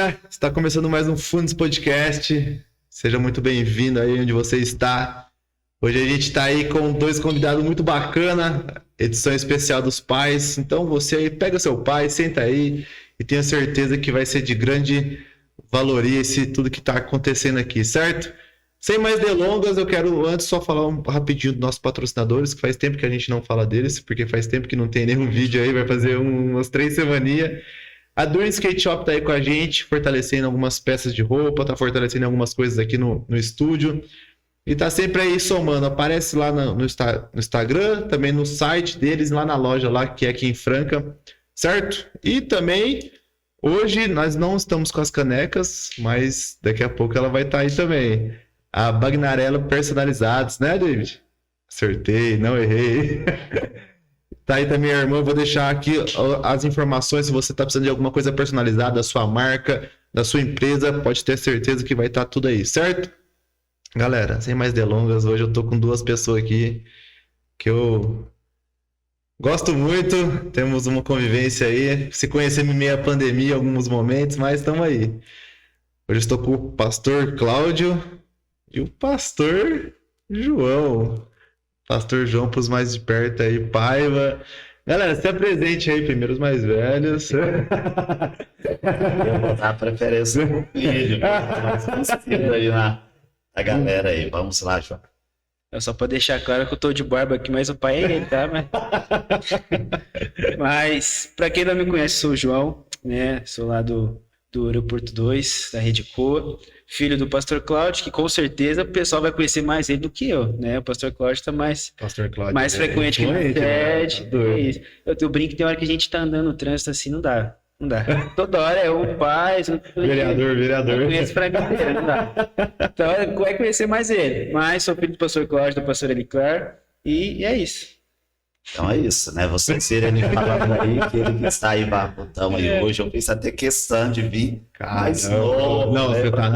galera, está começando mais um Fundos Podcast. Seja muito bem-vindo aí onde você está. Hoje a gente está aí com dois convidados muito bacana, edição especial dos pais. Então você aí pega seu pai, senta aí e tenha certeza que vai ser de grande valoria tudo que está acontecendo aqui, certo? Sem mais delongas, eu quero antes só falar rapidinho dos nossos patrocinadores, que faz tempo que a gente não fala deles, porque faz tempo que não tem nenhum vídeo aí, vai fazer umas 3 semaninhas. A Dream Skate Shop tá aí com a gente, fortalecendo algumas peças de roupa, tá fortalecendo algumas coisas aqui no estúdio. E tá sempre aí somando. Aparece lá no Instagram, também no site deles, lá na loja, lá, que é aqui em Franca, certo? E também, hoje nós não estamos com as canecas, mas daqui a pouco ela vai estar aí também. A Bagnarello personalizados, né, David? Acertei, não errei. Tá aí também, irmã. Vou deixar aqui as informações. Se você tá precisando de alguma coisa personalizada da sua marca, da sua empresa, pode ter certeza que vai estar tudo aí, certo? Galera, sem mais delongas, hoje eu tô com duas pessoas aqui que eu gosto muito. Temos uma convivência aí. Se conhecemos em meio à pandemia em alguns momentos, mas estamos aí. Hoje eu estou com o pastor Cláudio e o pastor João. Pastor João para os mais de perto aí, Paiva. Galera, se apresente aí primeiro os mais velhos. Eu vou dar preferência pro filho, aí na galera aí. Vamos lá, João. Só para deixar claro que eu tô de barba aqui, mas o pai é ele, tá? Mas para quem não me conhece, sou o João, né? Sou lá do Aeroporto 2, da Rede Coa, filho do pastor Cláudio, que com certeza o pessoal vai conhecer mais ele do que eu, né? O pastor Cláudio tá mais frequente que na sede. Eu brinco que tem hora que a gente tá andando no trânsito assim, não dá. Toda hora é o pai, vereador. Eu conheço pra mim inteiro, não dá. Então vai conhecer mais ele. Mas sou filho do pastor Cláudio, da pastora Eliclar, e é isso. Então é isso, né? Vocês viram ele falando aí que ele que está aí barbudão aí hoje. Eu fiz até questão de vir mais novo. Não, né? você tá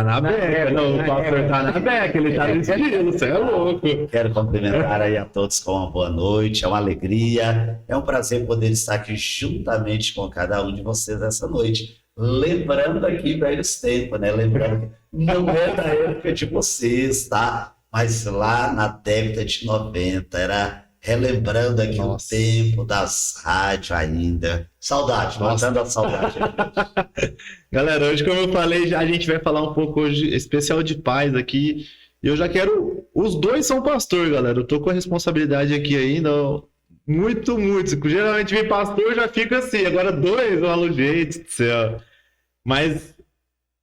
na beca. Não, o pastor tá na beca, ele tá no estilo, você é louco. Quero cumprimentar aí a todos com uma boa noite, é uma alegria, é um prazer poder estar aqui juntamente com cada um de vocês essa noite. Lembrando aqui velhos tempos, né? Lembrando que não é da época de vocês, tá? Mas lá na década de 90, era relembrando aqui o tempo das rádios ainda. Saudade, matando a saudade. Galera, hoje, como eu falei, a gente vai falar um pouco hoje, especial de pais aqui. E eu já quero... Os dois são pastor, galera. Eu tô com a responsabilidade aqui ainda. Muito. Geralmente vem pastor, já fica assim. Agora dois, gente do céu. Mas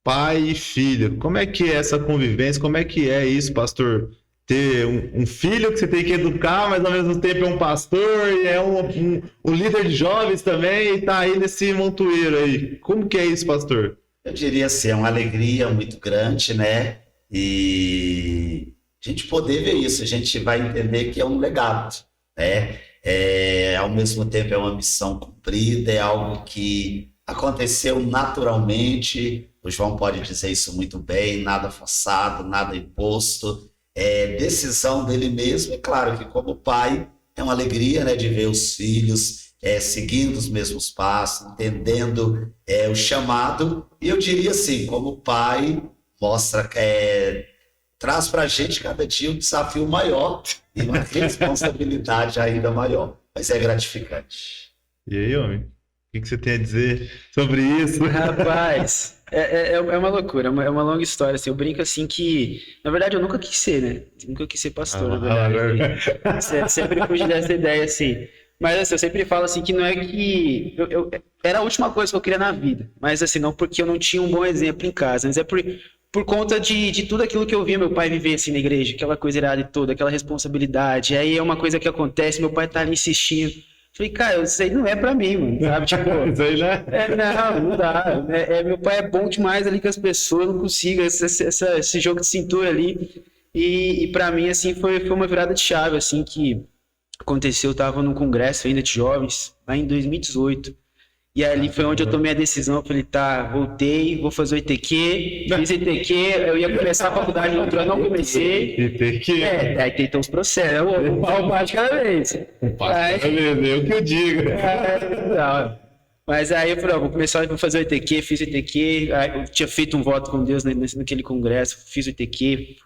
pai e filho, como é que é essa convivência? Como é que é isso, pastor? Ter um filho que você tem que educar, mas ao mesmo tempo é um pastor e é um líder de jovens também e tá aí nesse montoeiro aí. Como que é isso, pastor? Eu diria assim, é uma alegria muito grande, né? E a gente poder ver isso, a gente vai entender que é um legado, né? Ao mesmo tempo é uma missão cumprida, é algo que aconteceu naturalmente. O João pode dizer isso muito bem, nada forçado, nada imposto. É decisão dele mesmo, e claro que como pai é uma alegria, né, de ver os filhos seguindo os mesmos passos, entendendo o chamado, e eu diria assim, como pai mostra, traz para a gente cada dia um desafio maior e uma responsabilidade ainda maior, mas é gratificante. E aí, homem? O que você tem a dizer sobre isso? Rapaz, é uma loucura, é uma longa história. Assim, eu brinco assim que, na verdade, eu nunca quis ser, né? Nunca quis ser pastor, na verdade. Sempre fugi dessa ideia, assim. Mas assim, eu sempre falo assim que não é que... era a última coisa que eu queria na vida. Mas assim, não porque eu não tinha um bom exemplo em casa, mas é por conta de tudo aquilo que eu via meu pai viver assim na igreja, aquela coisa irada toda, aquela responsabilidade. Aí é uma coisa que acontece, meu pai tá ali insistindo. Falei, cara, isso aí não é pra mim, mano, sabe? Tipo, isso aí, né? Não dá. Meu pai é bom demais ali com as pessoas, não consigo esse jogo de cintura ali. E pra mim, assim, foi uma virada de chave, assim, que aconteceu. Eu tava num congresso ainda de jovens, lá em 2018. E ali foi onde eu tomei a decisão. Eu falei, tá, voltei, vou fazer o ITQ. Fiz ITQ, eu ia começar a faculdade no outro ano, não comecei. ITQ? Aí tem os processos, um passo de cada vez. Eu que eu digo. Mas aí eu falei, vou começar a fazer o ITQ, fiz o ITQ, aí eu tinha feito um voto com Deus naquele congresso, fiz o ITQ,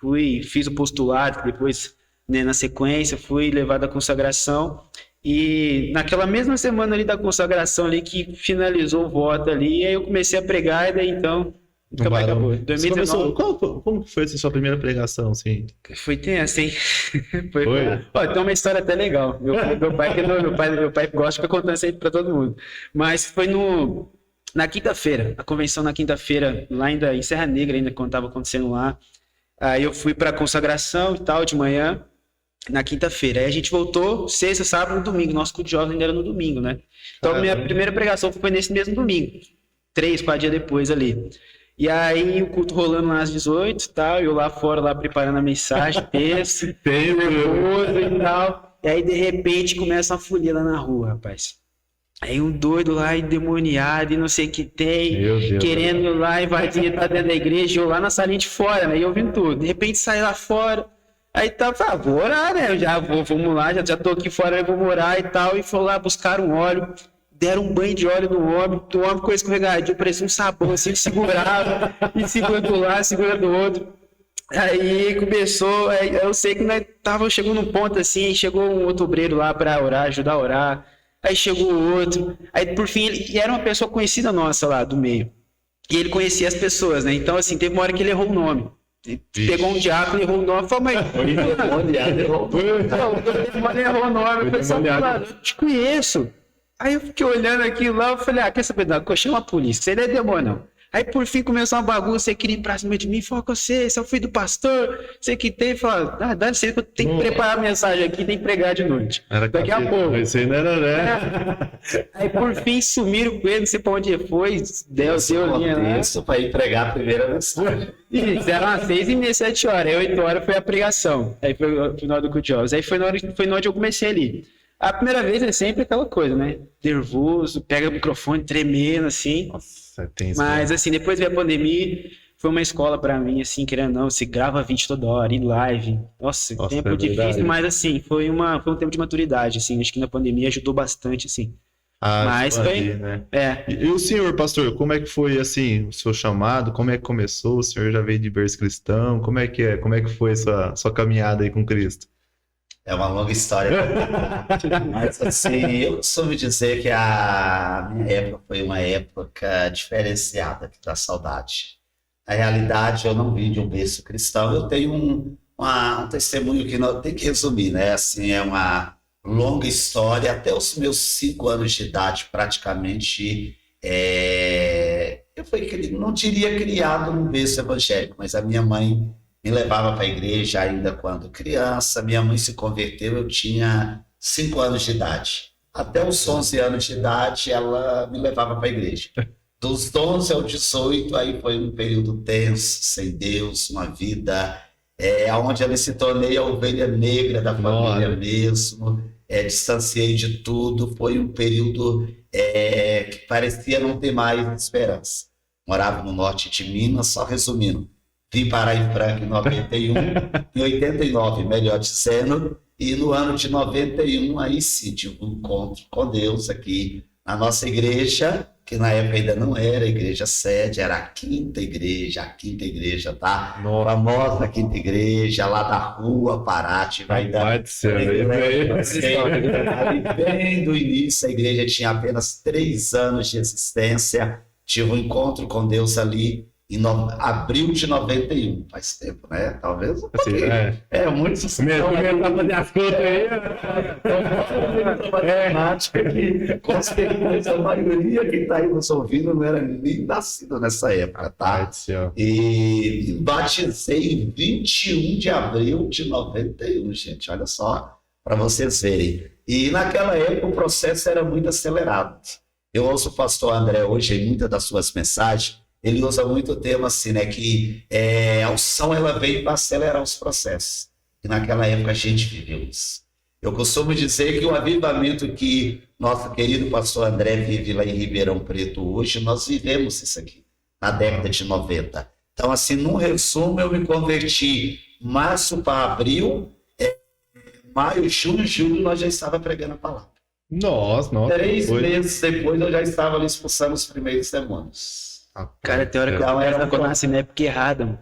fiz o postulado, depois, né, na sequência, fui levado à consagração, e naquela mesma semana ali da consagração ali, que finalizou o voto ali, aí eu comecei a pregar, e daí então, acabou. 2019. Como que foi essa sua primeira pregação, assim? Foi tenso, hein? Foi. Ó, tem uma história até legal. Meu pai gosta de ficar contando isso aí pra todo mundo. Mas foi na quinta-feira, a convenção na quinta-feira, lá ainda em Serra Negra, ainda quando estava acontecendo lá. Aí eu fui pra consagração e tal, de manhã, na quinta-feira. Aí a gente voltou sexta, sábado e domingo. Nosso culto de jovem ainda era no domingo, né? Então minha primeira pregação foi nesse mesmo domingo. 3, 4 dias depois ali. E aí o culto rolando lá às 18 e tal, eu lá fora, lá preparando a mensagem, texto, nervoso e tal. E aí de repente começa uma folia lá na rua, rapaz. Aí um doido lá, endemoniado e não sei o que tem, querendo ir lá invadir, tá dentro da igreja, eu lá na salinha de fora, né? E ouvindo tudo. De repente sai lá fora, aí tá, vou orar, né? Eu já vamos lá, já tô aqui fora, eu vou orar e tal. E foi lá buscar um óleo. Deram um banho de óleo no homem, o homem ficou escorregadinho, parecia um sabão, assim, segurava, e segurando do lado, segurando do outro. Aí começou, eu sei que nós chegando num ponto assim, chegou um outro obreiro lá para orar, ajudar a orar, aí chegou o outro, aí por fim, ele era uma pessoa conhecida nossa lá do meio, e ele conhecia as pessoas, né? Então assim, teve uma hora que ele errou o nome. Ele pegou um diácono, errou o nome, falou, mas... errou o nome, eu falei, eu te conheço. Aí eu fiquei olhando aquilo lá, eu falei, quer saber, não, chama a polícia, você não é demônio, não. Aí por fim começou uma bagunça, você queria ir pra cima de mim, falou com você é o filho do pastor, você que tem, falou, dá licença que eu tenho que preparar a mensagem aqui, tem que pregar de noite. Daqui a pouco. Isso aí não era, né? Aí por fim sumiram com ele, não sei pra onde foi, deu linha lá. Isso pra ir pregar a primeira mensagem. Isso, eram 6h30, 7 horas, aí 8 horas foi a pregação, aí foi o final do culto de jovens. Aí foi na hora que eu comecei ali. A primeira vez é sempre aquela coisa, né? Nervoso, pega o microfone tremendo, assim. Nossa, tem isso. Mas, assim, depois veio a pandemia, foi uma escola pra mim, assim, querendo ou não, você grava vídeo toda hora, e live. Nossa tempo difícil, mas, assim, foi um tempo de maturidade, assim. Acho que na pandemia ajudou bastante, assim. Mas foi... né? E o senhor, pastor, como é que foi, assim, o seu chamado? Como é que começou? O senhor já veio de berço cristão? Como é que é? Como é que foi sua caminhada aí com Cristo? É uma longa história. Mas, assim, eu costumo dizer que a minha época foi uma época diferenciada, que dá saudade. Na realidade, eu não vim de um berço cristão. Eu tenho um testemunho que não tem que resumir, né? Assim, é uma longa história. Até os meus 5 anos de idade, praticamente, eu fui, não diria criado num berço evangélico, mas a minha mãe me levava para a igreja ainda quando criança. Minha mãe se converteu, eu tinha 5 anos de idade. Até os 11 anos de idade, ela me levava para a igreja. Dos 11 aos 18, aí foi um período tenso, sem Deus, uma vida onde eu me se tornei a ovelha negra da família mesmo, distanciei de tudo. Foi um período que parecia não ter mais esperança. Morava no norte de Minas, só resumindo. Vim parar em Franca em 91, em 89, melhor dizendo, e no ano de 91, aí sim, tive um encontro com Deus aqui na nossa igreja, que na época ainda não era a igreja sede, era a quinta igreja, tá? Nossa. Famosa quinta igreja, lá da rua Parate, vai dar. Bem do início, a igreja tinha apenas 3 anos de existência, tive um encontro com Deus ali, em abril de 91, faz tempo, né? Talvez um pouquinho. Muito sucesso. Pra fazer as contas aí. Com certeza, a maioria que está aí nos ouvindo não era nem nascido nessa época, tá? E batizei em 21 de abril de 91, gente, olha só, para vocês verem. E naquela época o processo era muito acelerado. Eu ouço o pastor André hoje em muitas das suas mensagens. Ele usa muito o termo assim, né, que a unção ela veio para acelerar os processos. E naquela época a gente viveu isso. Eu costumo dizer que o avivamento que nosso querido pastor André vive lá em Ribeirão Preto hoje, nós vivemos isso aqui, na década de 90. Então, assim, num resumo, eu me converti março para abril, maio, junho, julho, nós já estávamos pregando a palavra. Nossa. 3 meses depois eu já estava ali expulsando os primeiros demônios. Cara, tem hora que Então, eu nasci na época errada, mano.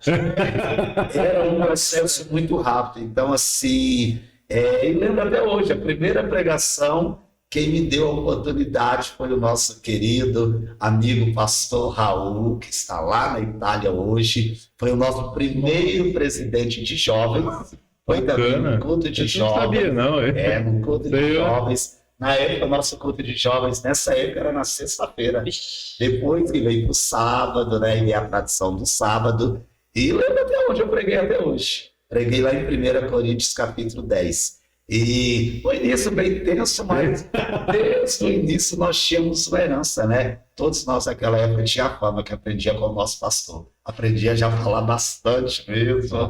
Era um processo muito rápido. Então, assim, eu lembro até hoje, a primeira pregação, quem me deu a oportunidade foi o nosso querido amigo pastor Raul, que está lá na Itália hoje. Foi o nosso primeiro presidente de jovens. Foi também no culto de jovens. Não sabia, não. No culto de jovens. Na época, o nosso culto de jovens, nessa época, era na sexta-feira. Depois que veio para o sábado, né? E a tradição do sábado. E lembro até onde eu preguei até hoje. Preguei lá em 1 Coríntios, capítulo 10. E no início bem tenso, mas desde o início nós tínhamos uma herança, né? Todos nós naquela época tinha a fama que aprendia com o nosso pastor. Aprendia já a falar bastante mesmo.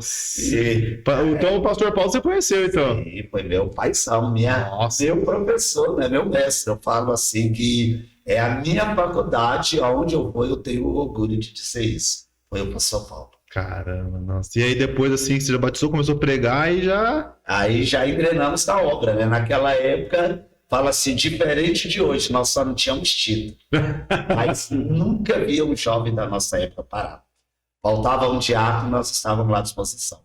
Então o pastor Paulo você conheceu, então? Sim, foi meu paizão, meu professor, né? Meu mestre. Eu falo assim que é a minha faculdade, aonde eu vou, eu tenho orgulho de dizer isso. Foi o pastor Paulo. Caramba, nossa. E aí depois, assim, você já batizou, começou a pregar e já... Aí já engrenamos na obra, né? Naquela época, fala assim, diferente de hoje, nós só não tínhamos título. Mas nunca via um jovem da nossa época parado. Faltava um diácono, nós estávamos lá à disposição.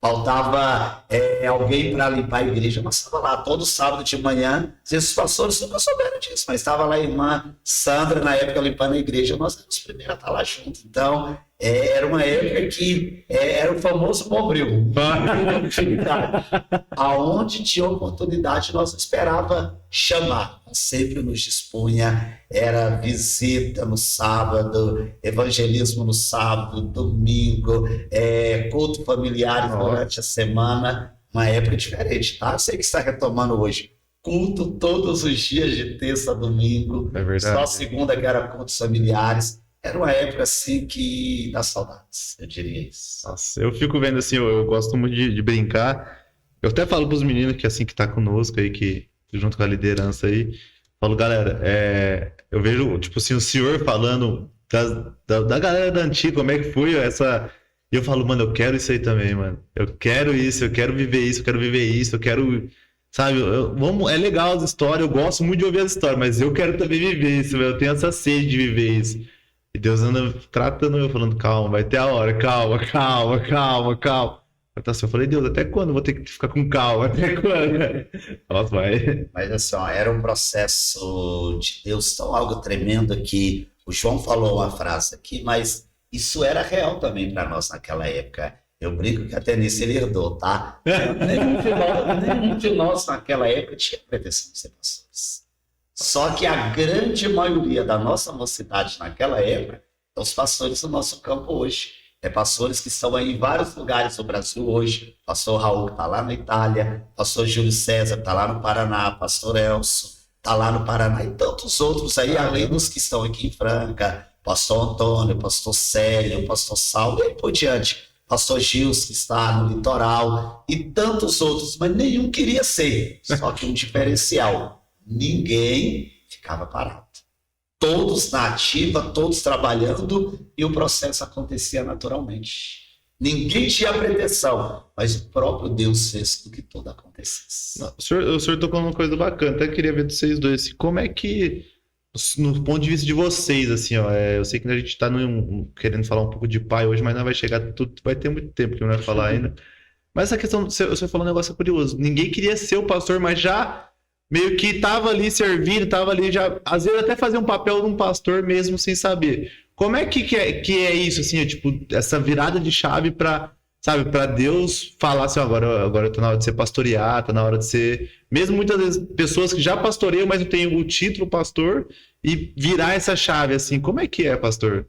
Faltava alguém para limpar a igreja, nós estávamos lá todo sábado de manhã. Os pastores nunca souberam disso, mas estava lá a irmã Sandra, na época, limpando a igreja. Nós éramos os primeiros a estar lá juntos. Então, era uma época que era o famoso bombril. Aonde tinha oportunidade, nós esperava chamar. Sempre nos dispunha, era visita no sábado, evangelismo no sábado, domingo, culto familiar durante a semana. Uma época diferente, tá? Eu sei que está retomando hoje. Culto todos os dias, de terça a domingo. É verdade. Só segunda que era cultos familiares. Era uma época assim que dá saudades, eu diria isso. Nossa, eu fico vendo assim, eu gosto muito de brincar. Eu até falo pros meninos que assim que tá conosco aí, que junto com a liderança aí, falo, galera, eu vejo, tipo assim, o senhor falando da galera da antiga, como é que foi essa... E eu falo, mano, eu quero isso aí também, mano. Eu quero isso, eu quero viver isso, eu quero viver isso, eu quero... Sabe, é legal as histórias, eu gosto muito de ouvir as histórias, mas eu quero também viver isso, eu tenho essa sede de viver isso. E Deus anda tratando eu, falando, calma, vai ter a hora, calma. Eu falei, Deus, até quando eu vou ter que ficar com calma? Até quando? Nossa, vai. Mas assim, era um processo de Deus tão algo tremendo que o João falou uma frase aqui, mas isso era real também para nós naquela época. Eu brinco que até nisso ele herdou, tá? Nenhum de nós naquela época tinha pretensão de ser pastores. Só que a grande maioria da nossa mocidade naquela época são os pastores do nosso campo hoje. Pastores que estão aí em vários lugares do Brasil hoje. Pastor Raul, que está lá na Itália. Pastor Júlio César, que está lá no Paraná. Pastor Elcio, está lá no Paraná. E tantos outros aí, além dos que estão aqui em Franca. Pastor Antônio, Pastor Célio, Pastor Saulo, e aí por diante. Pastor Gils, que está no litoral. E tantos outros, mas nenhum queria ser. Só que um diferencial. Ninguém ficava parado. Todos na ativa, todos trabalhando, e o processo acontecia naturalmente. Ninguém tinha pretensão, mas o próprio Deus fez com que tudo acontecesse. O senhor tocou numa coisa bacana, até queria ver de vocês dois, assim, como é que, no ponto de vista de vocês, assim, ó, eu sei que a gente está querendo falar um pouco de pai hoje, mas não vai chegar tudo, vai ter muito tempo que não vai falar ainda. Mas essa questão, o senhor falou um negócio curioso, ninguém queria ser o pastor, mas já meio que tava ali servindo, tava ali já, às vezes até fazer um papel de um pastor mesmo sem saber. Como é que é isso, assim, tipo, essa virada de chave para, sabe, para Deus falar assim, agora tá na hora de ser pastorear, tá na hora de ser, mesmo muitas vezes pessoas que já pastoreiam, mas não tem o título pastor, e virar essa chave, assim, como é que é, pastor?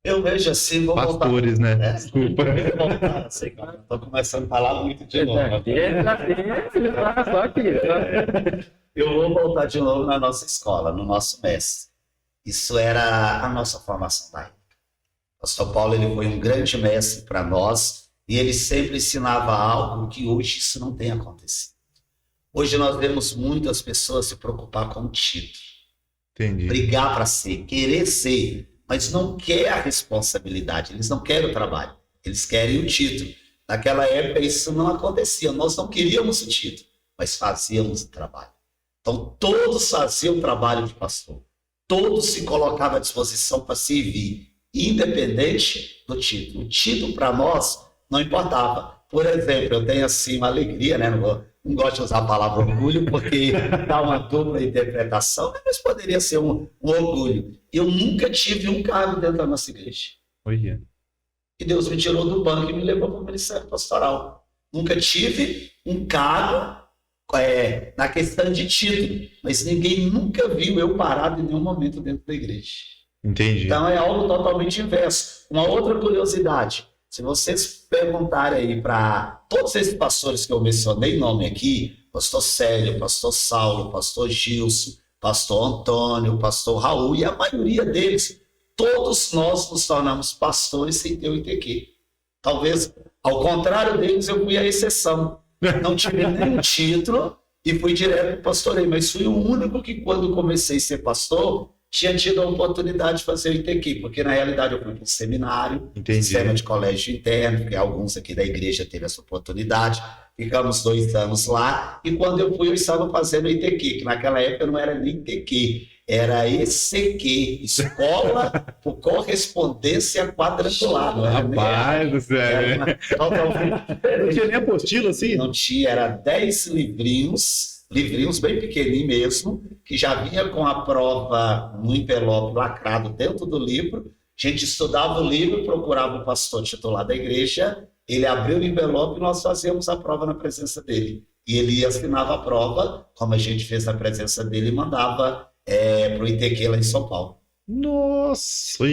Eu vejo assim, vou pastores, voltar. Né? Desculpa. Estou começando a falar muito de novo. Eu vou voltar de novo na nossa escola, no nosso mestre. Isso era a nossa formação da época. O pastor Paulo, ele foi um grande mestre para nós e ele sempre ensinava algo que hoje isso não tem acontecido. Hoje nós vemos muitas pessoas se preocupar com o título. Entendi. Brigar para ser, querer ser, mas não quer a responsabilidade, eles não querem o trabalho, eles querem o título. Naquela época isso não acontecia, nós não queríamos o título, mas fazíamos o trabalho. Então, todos faziam o trabalho de pastor. Todos se colocavam à disposição para servir, independente do título. O título, para nós, não importava. Por exemplo, eu tenho assim uma alegria, né? Não gosto de usar a palavra orgulho, porque dá uma dupla interpretação, mas poderia ser um orgulho. Eu nunca tive um cargo dentro da nossa igreja. Olha. E Deus me tirou do banco e me levou para o ministério pastoral. Nunca tive um cargo na questão de título, mas ninguém nunca viu eu parado em nenhum momento dentro da igreja. Entendi. Então é algo totalmente inverso. Uma outra curiosidade, se vocês perguntarem aí para todos esses pastores que eu mencionei nome aqui, pastor Célio, pastor Saulo, pastor Gilson, pastor Antônio, pastor Raul, e a maioria deles, todos nós nos tornamos pastores sem ter o ITQ. Talvez, ao contrário deles, eu fui a exceção. Não tive nenhum título e fui direto para o pastoreio, mas fui o único que, quando comecei a ser pastor, tinha tido a oportunidade de fazer o ITQ, porque na realidade eu fui para um seminário, sistema de colégio interno, porque alguns aqui da igreja teve essa oportunidade, ficamos 2 anos lá, e quando eu fui eu estava fazendo o ITQ, que naquela época não era nem ITQ, era ECQ, Escola por Correspondência Quadrangular. Rapaz do céu. Não tinha nem apostila assim? Não tinha, era 10 livrinhos bem pequenininhos mesmo, que já vinha com a prova no envelope lacrado dentro do livro. A gente estudava o livro, procurava o pastor titular da igreja, ele abriu o envelope e nós fazíamos a prova na presença dele. E ele assinava a prova, como a gente fez na presença dele, e mandava para o ITQ lá em São Paulo. Nossa!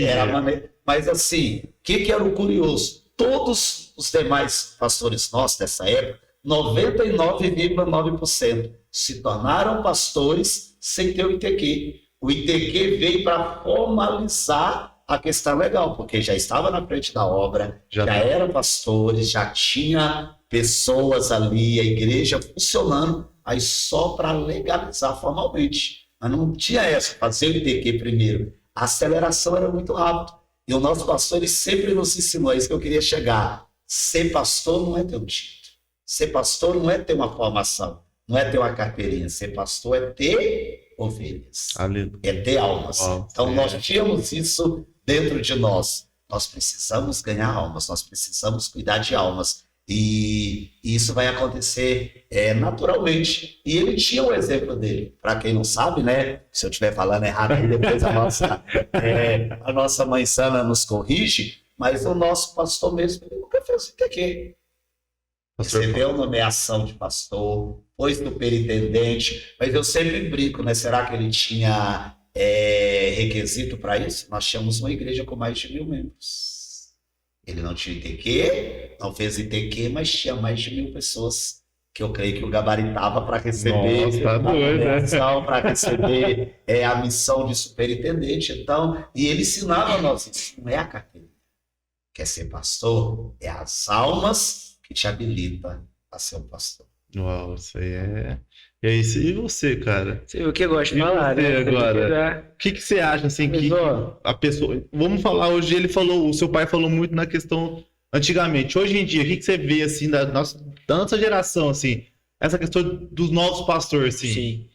Mas assim, o que era o curioso? Todos os demais pastores nossos dessa época, 99,9% se tornaram pastores sem ter o ITQ. O ITQ veio para formalizar a questão legal, porque já estava na frente da obra, já eram pastores, já tinha pessoas ali, a igreja funcionando, aí só para legalizar formalmente. Mas não tinha essa, fazer o ITQ primeiro. A aceleração era muito rápida. E o nosso pastor ele sempre nos ensinou, é isso que eu queria chegar. Ser pastor não é ter um título. Ser pastor não é ter uma formação, não é ter uma carteirinha. Ser pastor é ter ovelhas, é ter almas. Então nós tínhamos isso dentro de nós. Nós precisamos ganhar almas, nós precisamos cuidar de almas. E isso vai acontecer naturalmente. E ele tinha o exemplo dele. Para quem não sabe, né? Se eu estiver falando errado aí, depois a nossa mãe Sana nos corrige, mas o nosso pastor mesmo, ele nunca fez o ITQ. Recebeu nomeação de pastor, foi superintendente, mas eu sempre brinco, né? Será que ele tinha requisito para isso? Nós tínhamos uma igreja com mais de 1.000 membros. Ele não tinha ITQ, não fez ITQ, mas tinha mais de 1.000 pessoas que eu creio que o gabaritava para receber para receber a missão de superintendente. Então, e ele ensinava a nós isso, não é a carteira. Quer ser pastor? É as almas que te habilita a ser um pastor. Uau, isso aí é isso. E você, cara? O que eu gosto de falar, né? Agora, o que você acha, assim, que a pessoa... Vamos falar, hoje o seu pai falou muito na questão antigamente. Hoje em dia, o que você vê, assim, da nossa geração, assim, essa questão dos novos pastores, assim? Sim.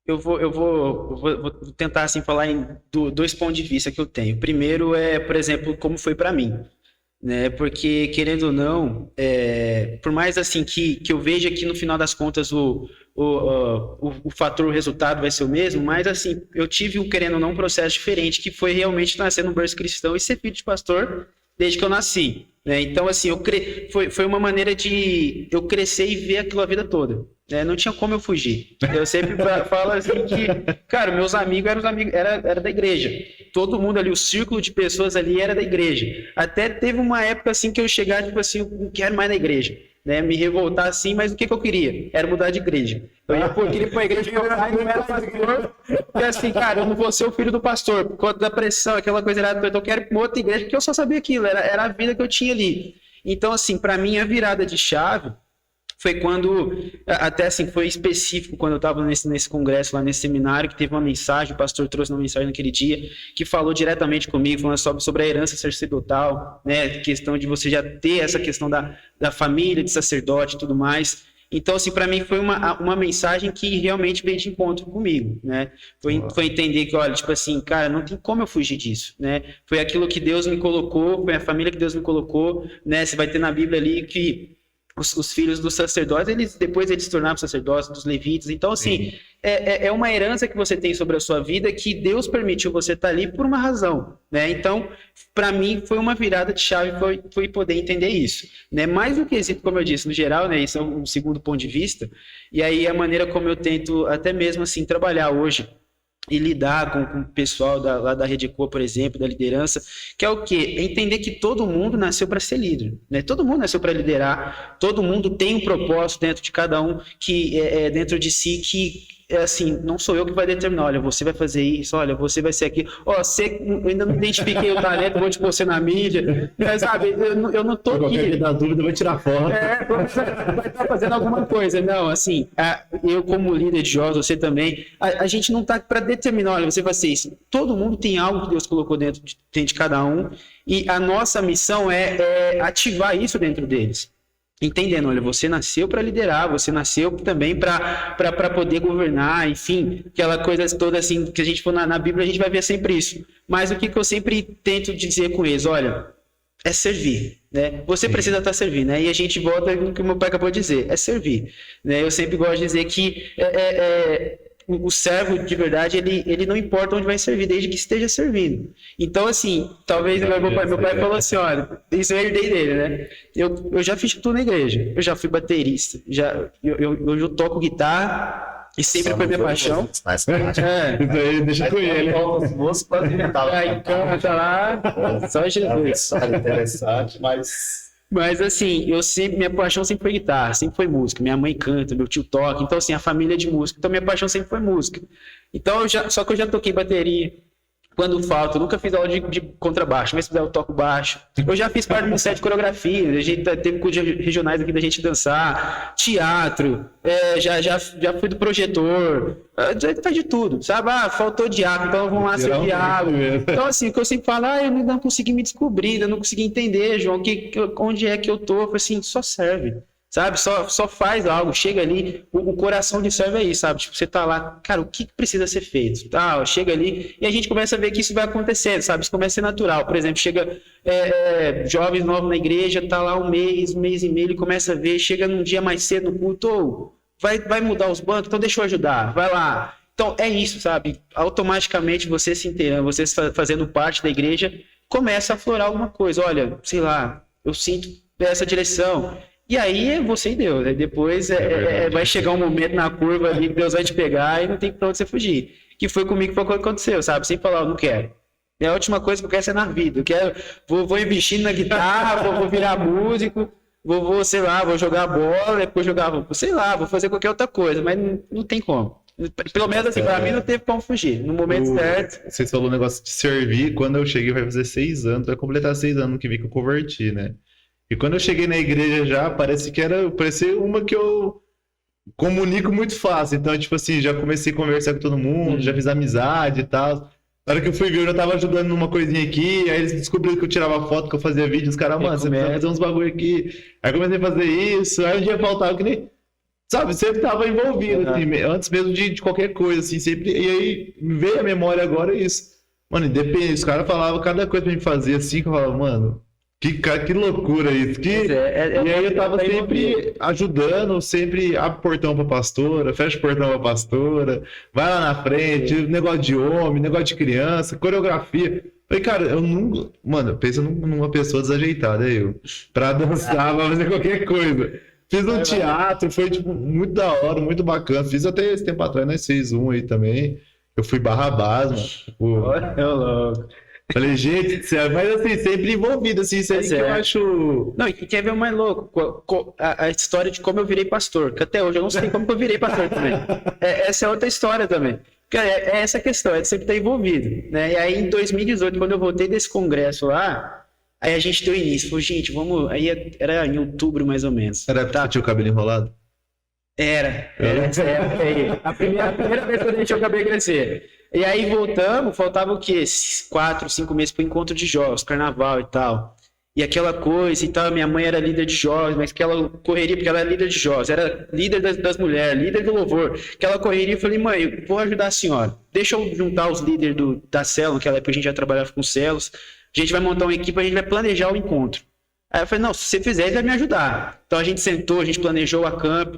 Eu vou tentar, assim, falar em 2 pontos de vista que eu tenho. Primeiro é, por exemplo, como foi para mim. Né? Porque, querendo ou não, por mais assim que eu veja que no final das contas o fator, o resultado vai ser o mesmo, mas assim, eu tive, querendo ou não, um processo diferente, que foi realmente nascer no berço cristão e ser filho de pastor desde que eu nasci. Né? Então, assim, foi uma maneira de eu crescer e ver aquilo a vida toda. Né? Não tinha como eu fugir. Eu sempre falo assim que, cara, meus amigos era da igreja. Todo mundo ali, o círculo de pessoas ali era da igreja. Até teve uma época assim que eu chegar, tipo assim, eu não quero mais na igreja. Né, me revoltar assim, mas o que eu queria? Era mudar de igreja. Eu queria ir para a igreja que meu pai não era pastor, porque assim, cara, eu não vou ser o filho do pastor, por conta da pressão, aquela coisa errada, então eu quero ir para outra igreja, porque eu só sabia aquilo, era a vida que eu tinha ali. Então, assim, para mim, a virada de chave foi quando, até assim, foi específico, quando eu estava nesse congresso, lá nesse seminário, que teve uma mensagem, o pastor trouxe uma mensagem naquele dia, que falou diretamente comigo, falando sobre a herança sacerdotal, né, questão de você já ter essa questão da família, de sacerdote e tudo mais. Então, assim, para mim foi uma mensagem que realmente veio de encontro comigo, né? Foi entender que, olha, tipo assim, cara, não tem como eu fugir disso, né? Foi aquilo que Deus me colocou, foi a família que Deus me colocou, né? Você vai ter na Bíblia ali que os filhos dos sacerdotes, depois eles se tornaram sacerdotes, dos levitas. Então, assim, é uma herança que você tem sobre a sua vida que Deus permitiu você estar ali por uma razão, né? Então, para mim, foi uma virada de chave, foi poder entender isso, né? Mais do que quesito, como eu disse, no geral, né? Isso é um segundo ponto de vista. E aí, a maneira como eu tento, até mesmo assim, trabalhar hoje e lidar com o pessoal lá da Rede Ecoa, por exemplo, da liderança, que é o quê? É entender que todo mundo nasceu para ser líder, né? Todo mundo nasceu para liderar, todo mundo tem um propósito dentro de cada um, que é dentro de si, que é assim, não sou eu que vai determinar, olha, você vai fazer isso, olha, você vai ser aqui, eu ainda não identifiquei o talento, vou te pôr você na mídia, mas, sabe, eu não tô aqui. Qualquer da dúvida, eu vou tirar foto. Vai estar fazendo alguma coisa, não, assim, eu como líder de jovens, você também, a gente não tá para determinar, olha, você vai ser isso, todo mundo tem algo que Deus colocou dentro de cada um, e a nossa missão é ativar isso dentro deles. Entendendo, olha, você nasceu para liderar, você nasceu também para poder governar, enfim, aquela coisa toda assim, que a gente for na Bíblia, a gente vai ver sempre isso. Mas o que eu sempre tento dizer com eles, olha, é servir, né? Você precisa estar servindo, né? E a gente volta no que o meu pai acabou de dizer, é servir, né? Eu sempre gosto de dizer que o servo, de verdade, ele não importa onde vai servir, desde que esteja servindo. Então, assim, talvez meu pai falou assim, olha, isso eu herdei dele, né? Eu já fiz tudo na igreja, eu já fui baterista, eu toco guitarra, e sempre foi minha paixão. Isso aí, deixa com ele. Aí canta lá, só Jesus. História interessante, Mas assim, minha paixão sempre foi guitarra, sempre foi música. Minha mãe canta, meu tio toca, então assim, a família é de música. Então minha paixão sempre foi música. Então só que eu já toquei bateria quando falta, eu nunca fiz aula de contrabaixo, mas se fizer eu toco baixo. Eu já fiz parte do set de coreografia, a gente teve cursos regionais aqui da gente dançar, teatro, já fui do projetor, já faz de tudo, sabe? Faltou diácono, então vamos lá ser diácono. Então assim, o que eu sempre falo, eu não consegui me descobrir, eu não consegui entender, João, onde é que eu tô, eu falei assim, só serve. Sabe, só faz algo, chega ali, o coração de servo é isso, sabe, tipo, você tá lá, cara, o que precisa ser feito, chega ali, e a gente começa a ver que isso vai acontecendo, sabe, isso começa a ser natural, por exemplo, chega jovens novos na igreja, tá lá um mês e meio, ele começa a ver, chega num dia mais cedo no culto, vai mudar os bancos, então deixa eu ajudar, vai lá, então é isso, sabe, automaticamente você se inteirando, você fazendo parte da igreja, começa a aflorar alguma coisa, olha, sei lá, eu sinto essa direção. E aí é você e Deus, né? Depois vai chegar um momento na curva ali que Deus vai te pegar e não tem pra onde você fugir. Que foi comigo que foi o que aconteceu, sabe? Sem falar, eu não quero. É a última coisa que eu quero ser na vida. Eu quero, vou investir na guitarra, vou virar músico, vou, sei lá, vou jogar bola, depois vou fazer qualquer outra coisa, mas não tem como. Pelo menos assim, pra mim não teve como fugir. No momento certo. Vocês falaram o negócio de servir, quando eu cheguei vai fazer 6 anos, vai completar 6 anos que vi que eu converti, né? E quando eu cheguei na igreja já, parecia uma que eu comunico muito fácil. Então, tipo assim, já comecei a conversar com todo mundo, já fiz amizade e tal. Na hora que eu fui ver, eu já tava ajudando numa coisinha aqui, aí eles descobriram que eu tirava foto, que eu fazia vídeo, os caras, mano, você precisa fazer uns bagulho aqui. Aí comecei a fazer isso, aí um dia faltava que nem... Sabe, sempre tava envolvido, assim, antes mesmo de qualquer coisa, assim, sempre... E aí, me veio a memória agora isso. Mano, independente, os caras falavam cada coisa pra me fazer, assim, que eu falava, mano... Que loucura isso. E aí eu tava sempre ajudando, sempre abre o portão pra pastora, fecha o portão pra pastora, vai lá na frente, negócio de homem, negócio de criança, coreografia. Falei, cara, eu nunca... Mano, pensa numa pessoa desajeitada, pra dançar, pra fazer qualquer coisa. Fiz um teatro, foi tipo, muito da hora, muito bacana. Fiz até esse tempo atrás, nós fez um aí também. Eu fui Barrabás, mano. Tipo... Olha, louco. Falei, gente do céu, mas assim, sempre envolvido, assim, isso aí que eu acho... Não, e quer ver o mais louco? A história de como eu virei pastor, que até hoje eu não sei como que eu virei pastor também. Essa é outra história também. É essa questão, é sempre estar envolvido, né? E aí em 2018, quando eu voltei desse congresso lá, aí a gente deu início, falou, gente, vamos... Aí era em outubro, mais ou menos. Era porque tinha o cabelo enrolado? Era essa época aí. A primeira vez que eu deixei o cabelo crescer. E aí voltamos, faltava o quê? 4, 5 meses pro encontro de jovens, carnaval e tal. E aquela coisa e tal, minha mãe era líder de jovens, mas aquela correria, porque ela era líder de jovens, era líder das mulheres, líder do louvor. Aquela correria, eu falei, mãe, eu vou ajudar a senhora. Deixa eu juntar os líderes da célula, naquela época a gente já trabalhava com células. A gente vai montar uma equipe, a gente vai planejar o encontro. Aí eu falei, não, se você fizer, ele vai me ajudar. Então a gente sentou, a gente planejou a camp.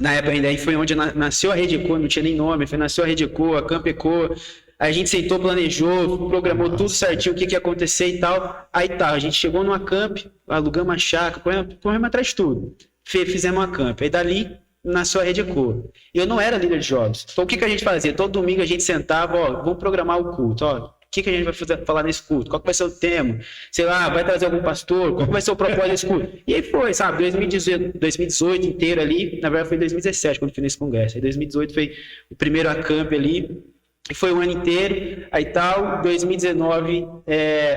Na época ainda aí foi onde nasceu a Rede Eco, não tinha nem nome, nasceu a Rede Eco, a Camp Eco. Aí a gente sentou, planejou, programou tudo certinho, o que ia acontecer e tal. Aí tá, a gente chegou numa camp, alugamos uma chácara, corremos atrás de tudo. Fizemos uma camp. Aí dali nasceu a Rede Eco. E eu não era líder de jovens. Então o que a gente fazia? Todo domingo a gente sentava, ó, vamos programar o culto, ó. O que a gente vai falar nesse culto? Qual que vai ser o tema? Sei lá, vai trazer algum pastor? Qual que vai ser o propósito desse culto? E aí foi, sabe, 2018 inteiro ali, na verdade foi 2017 quando eu fui nesse congresso. Aí 2018 foi o primeiro acamp ali, e foi o ano inteiro, aí tal. 2019,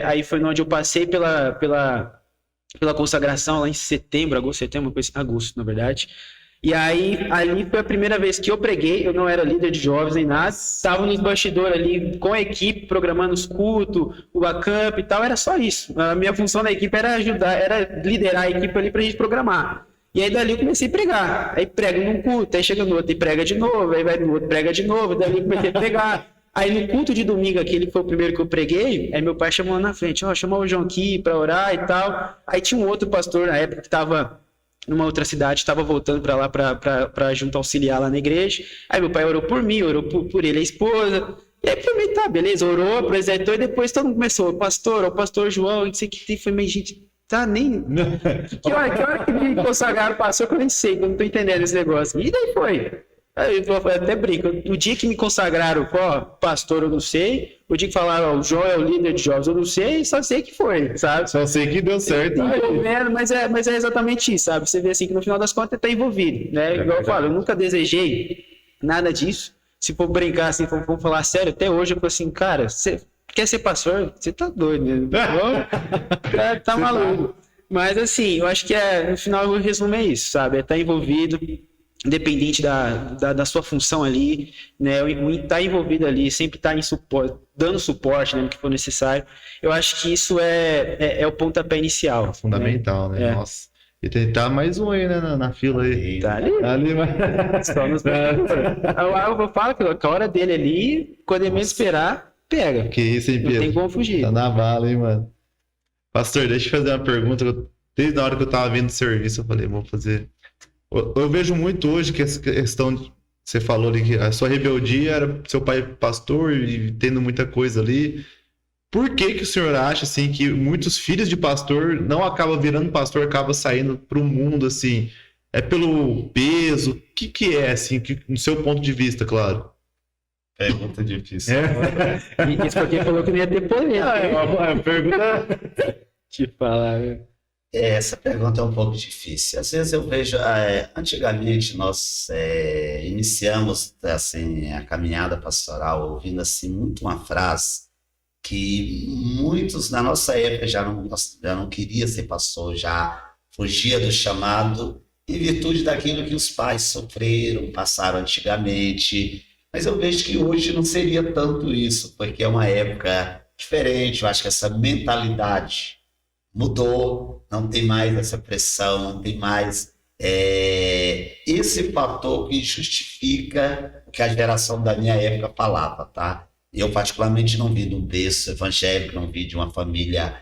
aí foi onde eu passei pela consagração lá em setembro, agosto, na verdade. E aí, ali foi a primeira vez que eu preguei, eu não era líder de jovens nem nada, estava nos bastidores ali com a equipe, programando os cultos, o acamp e tal, era só isso. A minha função na equipe era ajudar, era liderar a equipe ali pra gente programar. E aí dali eu comecei a pregar, aí prego num culto, aí chega no outro e prega de novo, aí vai no outro, prega de novo, dali eu comecei a pregar. Aí no culto de domingo, aquele que foi o primeiro que eu preguei, aí meu pai chamou na frente, ó, chamou o João aqui pra orar e tal. Aí tinha um outro pastor na época que estava numa outra cidade, estava voltando para lá para junto auxiliar lá na igreja. Aí meu pai orou por mim, orou por ele, a esposa. E aí pra mim, tá, beleza, orou, apresentou, e depois todo mundo começou, o pastor João, não sei o que tem. Foi, mas gente, tá nem. Que hora que me consagraram passou que eu nem sei, que eu não tô entendendo esse negócio. E daí foi. Eu até brinco, o dia que me consagraram, ó, pastor, eu não sei. O dia que falaram, ó, o João é o líder de jovens, eu não sei, só sei que foi, sabe? Só sei que deu certo. Mas é exatamente isso, sabe? Você vê assim que no final das contas tá envolvido, né? Igual eu falo, eu nunca desejei nada disso. Se for brincar assim, for falar sério, até hoje eu falo assim, cara, você quer ser pastor? Você tá doido, né? Tá maluco. Mas assim, eu acho que no final o resumo é isso, sabe? É estar envolvido, independente da sua função ali, né? Estar envolvido ali, sempre estar em suporte, dando suporte, né, no que for necessário. Eu acho que isso é o pontapé inicial. Fundamental, né? Nossa. E tentar mais um aí, né, na fila aí. Tá ali. Mas... Só nos eu falo que a hora dele ali, quando ele menos esperar, pega. Que isso, hein, Pedro? Não tem como fugir. Tá na bala, hein, mano. Pastor, deixa eu fazer uma pergunta. Desde a hora que eu tava vindo do serviço, eu falei, vou fazer... Eu vejo muito hoje que essa questão, você falou ali que a sua rebeldia era seu pai pastor e tendo muita coisa ali. Por que o senhor acha assim que muitos filhos de pastor não acabam virando pastor, acabam saindo para o mundo assim? É pelo peso? O que é assim, no seu ponto de vista, claro? Pergunta difícil. Isso porque falou que não ia ter polêmica. É uma pergunta te falar, né? Essa pergunta é um pouco difícil. Às vezes eu vejo, antigamente nós iniciamos assim a caminhada pastoral ouvindo assim muito uma frase que muitos na nossa época já não queria ser pastor, já fugia do chamado em virtude daquilo que os pais sofreram, passaram antigamente. Mas eu vejo que hoje não seria tanto isso, porque é uma época diferente. Eu acho que essa mentalidade mudou, não tem mais essa pressão, não tem mais esse fator que justifica o que a geração da minha época falava, tá? Eu particularmente não vim de um berço evangélico, não vim de uma família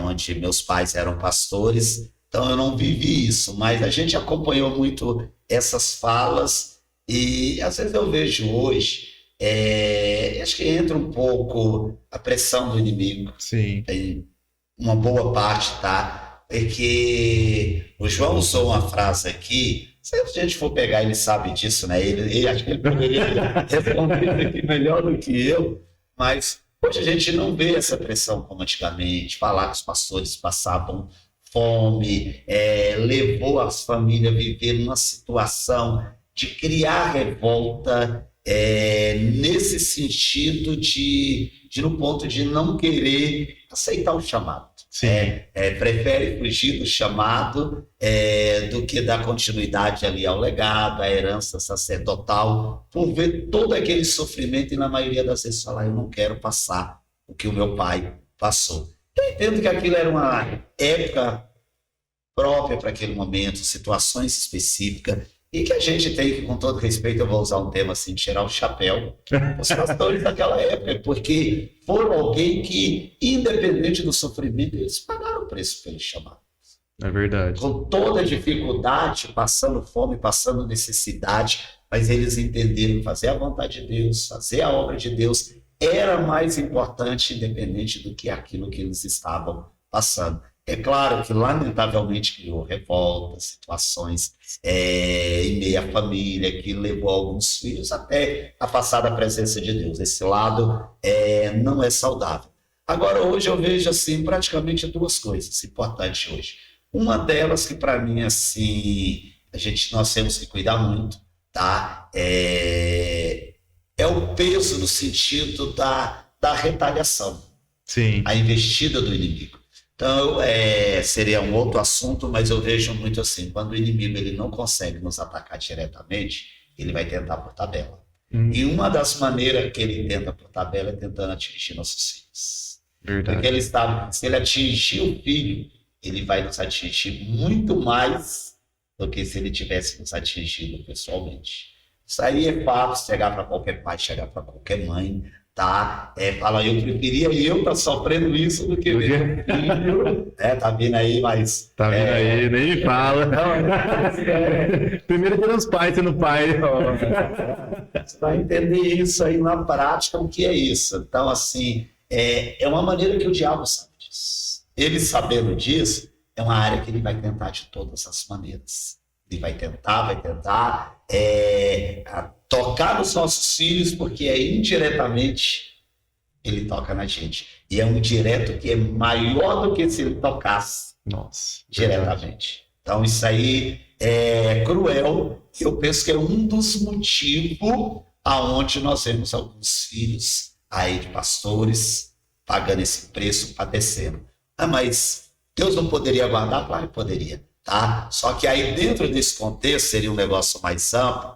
onde meus pais eram pastores, então eu não vivi isso, mas a gente acompanhou muito essas falas e às vezes eu vejo hoje, acho que entra um pouco a pressão do inimigo. Sim. Uma boa parte, tá? Porque o João usou uma frase aqui, se a gente for pegar, ele sabe disso, né? Ele acho que ele poderia responder aqui melhor do que eu, mas hoje a gente não vê essa pressão como antigamente, falar que os pastores passavam fome, levou as famílias a viver numa situação de criar revolta, nesse sentido de no ponto de não querer aceitar o chamado. Prefere fugir do chamado do que dar continuidade ali ao legado, à herança sacerdotal, por ver todo aquele sofrimento e na maioria das vezes falar, eu não quero passar o que o meu pai passou. E entendo que aquilo era uma época própria para aquele momento, situações específicas, e que a gente tem que, com todo respeito, eu vou usar um termo assim, tirar o chapéu, os pastores daquela época, porque foram alguém que, independente do sofrimento, eles pagaram o preço pelo chamado. É verdade. Com toda a dificuldade, passando fome, passando necessidade, mas eles entenderam que fazer a vontade de Deus, fazer a obra de Deus, era mais importante, independente do que aquilo que eles estavam passando. É claro que, lamentavelmente, criou revoltas, situações em meio à família, que levou alguns filhos até afastar da presença de Deus. Esse lado não é saudável. Agora, hoje eu vejo assim, praticamente duas coisas importantes hoje. Uma delas que, para mim, assim, nós temos que cuidar muito, tá? É o peso no sentido da retaliação, Sim. a investida do inimigo. Então, seria um outro assunto, mas eu vejo muito assim, quando o inimigo ele não consegue nos atacar diretamente, ele vai tentar por tabela. E uma das maneiras que ele tenta por tabela é tentando atingir nossos filhos. Verdade. Porque se ele atingir o filho, ele vai nos atingir muito mais do que se ele tivesse nos atingido pessoalmente. Isso aí é fato, chegar para qualquer pai, chegar para qualquer mãe, tá? Fala, eu preferia eu estar sofrendo isso do que meu filho, tá vindo aí, mas... Tá vindo aí, nem me fala. Primeiro dia dos pais sendo pai. Você vai entender isso aí na prática, o que é isso. Então, assim, é uma maneira que o diabo sabe disso. Ele sabendo disso, é uma área que ele vai tentar de todas as maneiras. Ele vai tentar tocar nos nossos filhos, porque indiretamente ele toca na gente. E é um direto que é maior do que se ele tocasse diretamente. Então isso aí é cruel. Eu penso que é um dos motivos aonde nós vemos alguns filhos aí de pastores pagando esse preço, padecendo. Mas Deus não poderia guardar? Claro que poderia. Tá? Só que aí dentro desse contexto seria um negócio mais amplo.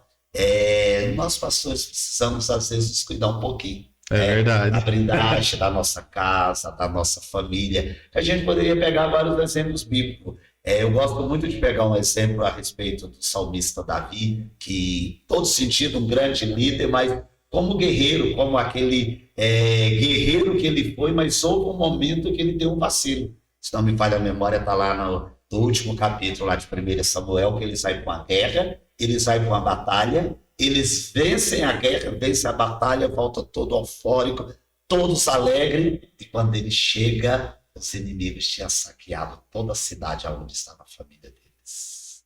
Nós pastores precisamos às vezes nos cuidar um pouquinho. Verdade. Da blindagem da nossa casa, da nossa família. A gente poderia pegar vários exemplos bíblicos. Eu gosto muito de pegar um exemplo a respeito do salmista Davi, que, em todo sentido, um grande líder, mas como guerreiro, como aquele guerreiro que ele foi, mas houve um momento que ele deu um vacilo. Se não me falha a memória, está lá no último capítulo lá de 1 Samuel, que eles saem com a guerra, eles saem com a batalha, eles vencem a guerra, vencem a batalha, voltam todo eufórico, todos alegres, e quando ele chega, os inimigos tinham saqueado toda a cidade onde estava a família deles.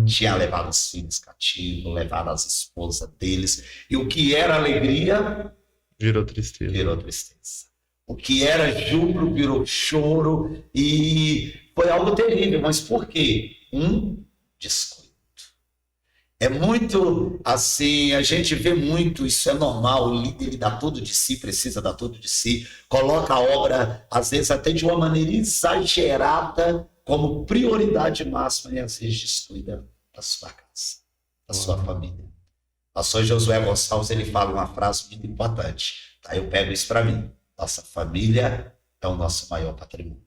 Tinha levado os filhos cativos, levado as esposas deles, e o que era alegria virou tristeza. O que era júbilo virou choro, e foi algo terrível. Mas por quê? Um descuido. É muito assim, a gente vê muito, isso é normal, o líder ele dá tudo de si, precisa dar tudo de si, coloca a obra, às vezes até de uma maneira exagerada, como prioridade máxima, e às vezes descuida da sua casa, da sua família. O pastor Josué Gonçalves, ele fala uma frase muito importante, tá? Eu pego isso para mim: nossa família é o nosso maior patrimônio.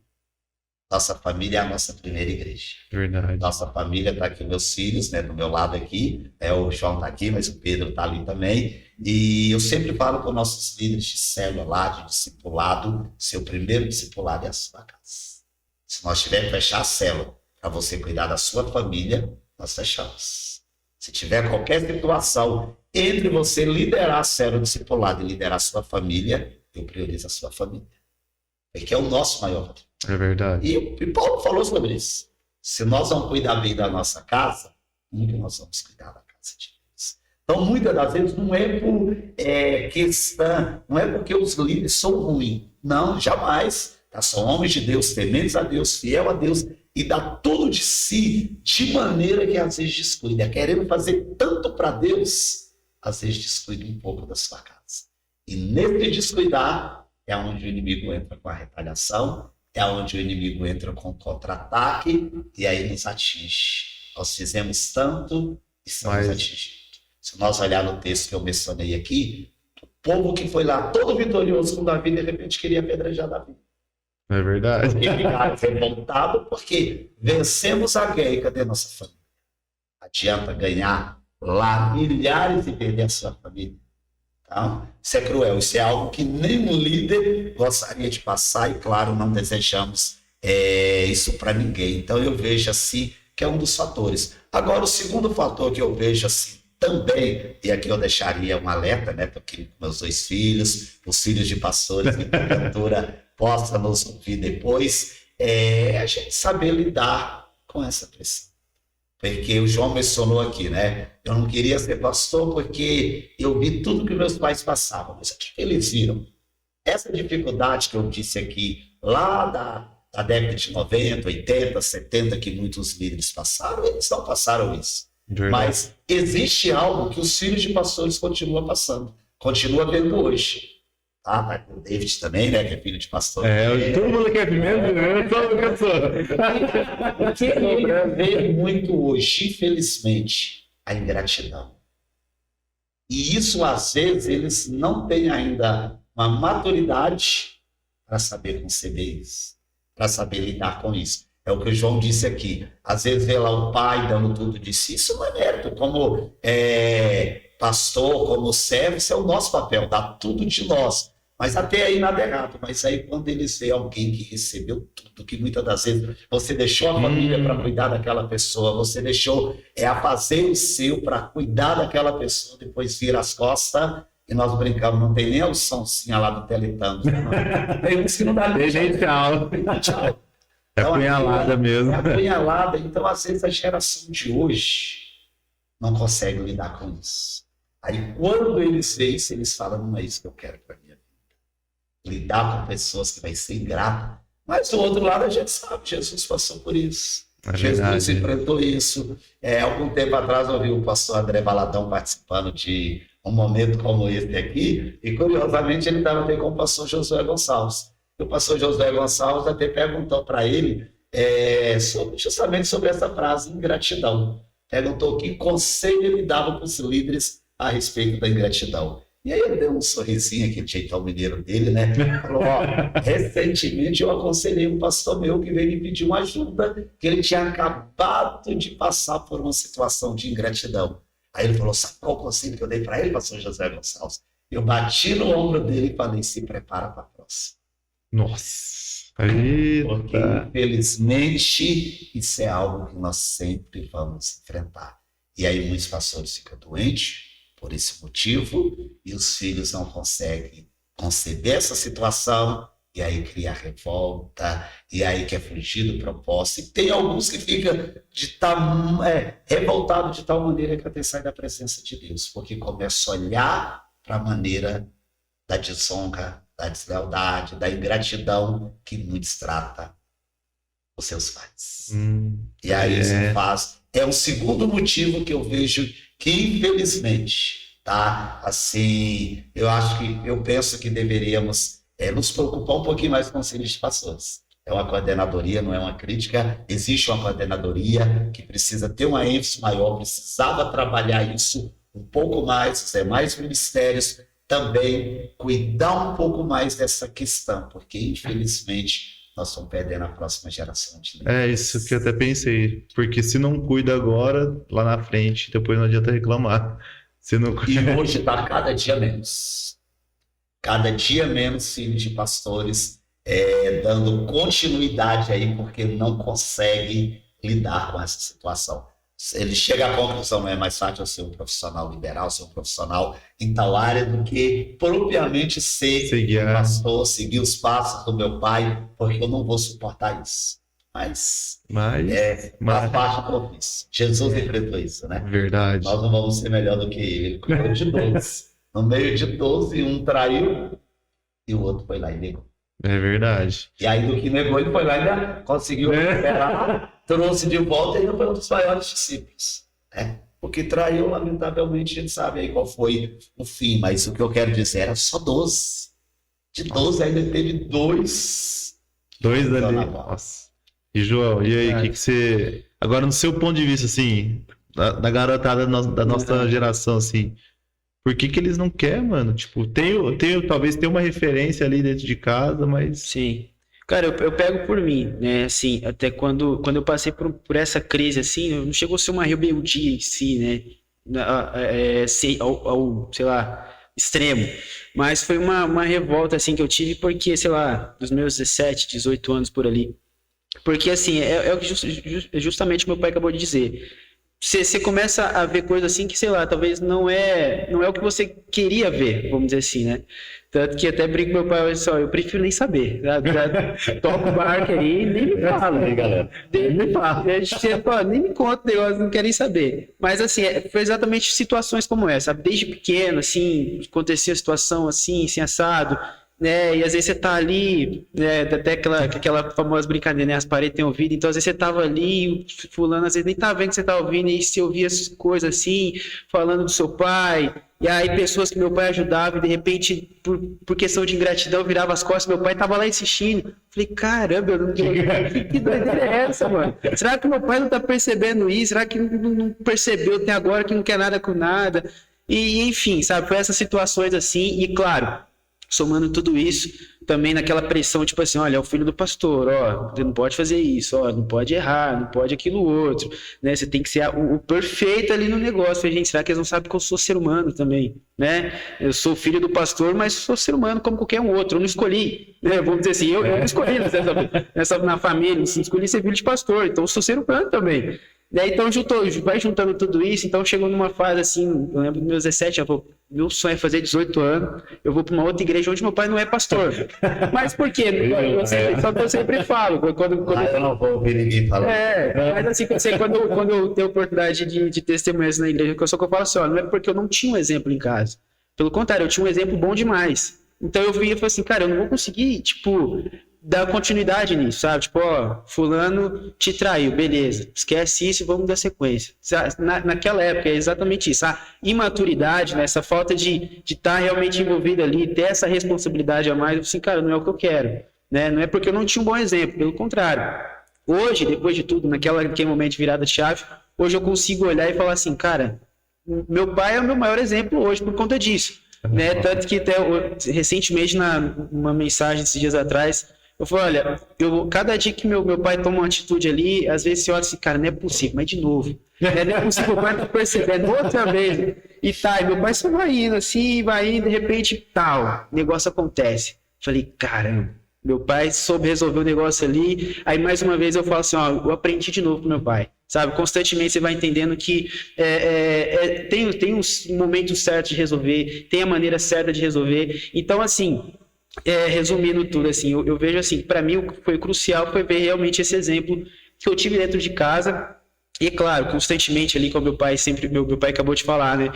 Nossa família é a nossa primeira igreja. Verdade. Nossa família está aqui, meus filhos, né, do meu lado aqui. O João está aqui, mas o Pedro está ali também. E eu sempre falo com nossos líderes de célula lá, de discipulado, seu primeiro discipulado é a sua casa. Se nós tivermos que fechar a célula para você cuidar da sua família, nós fechamos. Se tiver qualquer situação entre você liderar a célula discipulado e liderar a sua família, eu priorizo a sua família. Porque é o nosso maior patrimônio. É verdade. E Paulo falou sobre isso. Se nós não cuidar bem da nossa casa, nunca nós vamos cuidar da casa de Deus. Então, muitas das vezes, não é por questão, não é porque os líderes são ruins. Não, jamais. São homens de Deus, tementes a Deus, fiel a Deus, e dá tudo de si, de maneira que às vezes descuida. Querendo fazer tanto para Deus, às vezes descuida um pouco da sua casa. E nesse descuidar, é onde o inimigo entra com a retaliação, é onde o inimigo entra com o contra-ataque, e aí nos atinge. Nós fizemos tanto e estamos atingindo. Se nós olhar no texto que eu mencionei aqui, o povo que foi lá todo vitorioso com Davi, de repente queria apedrejar Davi. É verdade. Porque ficaram revoltados porque vencemos a guerra e cadê nossa família? Adianta ganhar lá milhares e perder a sua família. Então, isso é cruel, isso é algo que nenhum líder gostaria de passar e, claro, não desejamos isso para ninguém. Então, eu vejo assim que é um dos fatores. Agora, o segundo fator que eu vejo assim também, e aqui eu deixaria um alerta, né, porque meus 2 filhos, os filhos de pastores que porventura possa nos ouvir depois, a gente saber lidar com essa pressão. Porque o João mencionou aqui, né? Eu não queria ser pastor porque eu vi tudo que meus pais passavam. Mas o que eles viram? Essa dificuldade que eu disse aqui, lá da década de 90, 80, 70, que muitos líderes passaram, eles não passaram isso. Verdade. Mas existe algo que os filhos de pastores continuam passando, continuam vendo hoje. Tá? O David também, né, que é filho de pastor. Todo mundo quer primeiro, eu sou uma pessoa. O que ele vê muito hoje, infelizmente, a ingratidão. E isso, às vezes, eles não têm ainda uma maturidade para saber conceber isso, para saber lidar com isso. É o que o João disse aqui. Às vezes vê lá o pai dando tudo de si. Isso não é mérito. Como pastor, como servo, isso é o nosso papel, dar tudo de nós. Mas até aí nada errado. Mas aí quando eles veem alguém que recebeu tudo, que muitas das vezes você deixou a família para cuidar daquela pessoa, você deixou a fazer o seu para cuidar daquela pessoa, depois vira as costas e nós brincamos, não tem nem a opçãozinha lá do Teletubbies. Tem uns que não dá nem tchau. tchau. É apunhalada mesmo. É apunhalada. Então, às vezes, a geração de hoje não consegue lidar com isso. Aí, quando eles veem isso, eles falam, não é isso que eu quero para minha vida. Lidar com pessoas que vai ser ingrata. Mas, do outro lado, a gente sabe, Jesus passou por isso. Jesus enfrentou isso. Algum tempo atrás, eu vi o pastor André Valadão participando de um momento como esse aqui, e, curiosamente, ele estava até com o pastor Josué Gonçalves. O pastor Josué Gonçalves até perguntou para ele justamente sobre essa frase, ingratidão. Perguntou que conselho ele dava para os líderes a respeito da ingratidão. E aí ele deu um sorrisinho, aquele jeitão mineiro dele, né? Falou, recentemente eu aconselhei um pastor meu que veio me pedir uma ajuda, que ele tinha acabado de passar por uma situação de ingratidão. Aí ele falou, sabe qual o conselho que eu dei para ele, pastor Josué Gonçalves? Eu bati no ombro dele e falei, se prepara para a próxima. Nossa. Porque, infelizmente, isso é algo que nós sempre vamos enfrentar. E aí muitos pastores ficam doentes por esse motivo e os filhos não conseguem conceber essa situação e aí cria revolta e aí quer fugir do propósito. E tem alguns que ficam revoltados de tal maneira que até sai da presença de Deus, porque começa a olhar para a maneira da desonra, da deslealdade, da ingratidão que muitos tratam os seus pais. E aí isso faz... É o segundo motivo que eu vejo que, infelizmente, tá? Assim, eu penso que deveríamos nos preocupar um pouquinho mais com os filhos de pastores. É uma coordenadoria, não é uma crítica. Existe uma coordenadoria que precisa ter uma ênfase maior, precisava trabalhar isso um pouco mais, os demais ministérios também cuidar um pouco mais dessa questão, porque, infelizmente, nós estamos perdendo a próxima geração de líderes. É isso que eu até pensei, porque se não cuida agora, lá na frente, depois não adianta reclamar. Se não... E hoje está cada dia menos. Cada dia menos filhos de pastores dando continuidade aí, porque não consegue lidar com essa situação. Ele chega à conclusão, não é mais fácil eu ser um profissional liberal, ser um profissional em tal área, do que propriamente ser um pastor, seguir os passos do meu pai, porque eu não vou suportar isso. Mas faz parte do ofício. Jesus enfrentou isso, né? Verdade. Nós não vamos ser melhor do que ele. Ele cuidou de 12. No meio de 12, um traiu e o outro foi lá e negou. É verdade. E aí, do que negou, ele foi lá e ainda conseguiu recuperar, trouxe de volta e ainda foi um dos maiores discípulos. Porque traiu, lamentavelmente, a gente sabe aí qual foi o fim, mas o que eu quero dizer era só 12. De 12 ainda teve dois. Dois ali. Nossa. E João, e aí, o que você... Agora, no seu ponto de vista, assim, da garotada da nossa geração, assim, por que eles não querem, mano? Tipo, talvez tenha uma referência ali dentro de casa, mas... Sim. Cara, eu pego por mim, né? Assim, até quando eu passei por essa crise, assim, não chegou a ser uma rebeldia em si, né? Sei lá, extremo. Mas foi uma revolta, assim, que eu tive porque, sei lá, dos meus 17, 18 anos por ali. Porque, assim, é o que justamente meu pai acabou de dizer. Você começa a ver coisas assim que, sei lá, talvez não é o que você queria ver, vamos dizer assim, né? Tanto que até brinco com meu pai, olha só, eu prefiro nem saber. Toca o barco aí, nem me fala. Aí, galera. Nem me fala. Nem me conta o negócio, não quero nem saber. Mas, assim, foi exatamente situações como essa. Desde pequeno, assim, acontecia situação assim, assado, né? E às vezes você tá ali, né? Até aquela famosa brincadeira, né? As paredes têm ouvido. Então, às vezes você tava ali, fulano, às vezes nem tá vendo que você tá ouvindo, e você ouvia as coisas assim, falando do seu pai. E aí, pessoas que meu pai ajudava, e de repente, por questão de ingratidão, virava as costas, meu pai tava lá insistindo. Falei, caramba, que doideira é essa, mano? Será que meu pai não tá percebendo isso? Será que não percebeu até agora que não quer nada com nada? E, enfim, sabe? Foi essas situações assim, e claro, somando tudo isso, também naquela pressão, tipo assim, olha, é o filho do pastor, ó, você não pode fazer isso, ó, não pode errar, não pode aquilo outro, né, você tem que ser o perfeito ali no negócio. Falei, gente, será que eles não sabem que eu sou ser humano também, né? Eu sou filho do pastor, mas sou ser humano como qualquer um outro, eu não escolhi, né, vamos dizer assim, eu não escolhi na família, não escolhi ser filho de pastor, então eu sou ser humano também. Então vai juntando tudo isso, então chegou numa fase assim, eu lembro dos meus 17, meu sonho é fazer 18 anos, eu vou para uma outra igreja onde meu pai não é pastor. Mas por quê? Só que eu sempre falo. Eu não vou ouvir ninguém falar. Mas assim, quando eu tenho oportunidade de testemunhas na igreja, que eu falo assim, ó, não é porque eu não tinha um exemplo em casa. Pelo contrário, eu tinha um exemplo bom demais. Então eu via e falei assim, cara, eu não vou conseguir, tipo, dar continuidade nisso, sabe? Tipo, ó, fulano te traiu, beleza. Esquece isso e vamos dar sequência. Naquela época é exatamente isso. A imaturidade, né? Essa falta de estar realmente envolvido ali, ter essa responsabilidade a mais, assim, cara, não é o que eu quero, né? Não é porque eu não tinha um bom exemplo, pelo contrário. Hoje, depois de tudo, naquele momento de virada de chave, hoje eu consigo olhar e falar assim, cara, meu pai é o meu maior exemplo hoje por conta disso, né? Tanto que até recentemente, numa mensagem esses dias atrás, eu falei, olha, cada dia que meu pai toma uma atitude ali, às vezes você olha assim, cara, não é possível, mas de novo. Não é possível, o pai tá percebendo outra vez. E meu pai só vai indo assim, de repente, tal, negócio acontece. Falei, caramba, meu pai soube resolver o negócio ali. Aí mais uma vez eu falo assim, ó, eu aprendi de novo com meu pai. Sabe, constantemente você vai entendendo que tem os momentos certos de resolver, tem a maneira certa de resolver. Então, assim, resumindo tudo, assim, eu vejo assim, para mim o que foi crucial foi ver realmente esse exemplo que eu tive dentro de casa. E claro, constantemente ali com meu pai, sempre meu pai acabou de falar, né?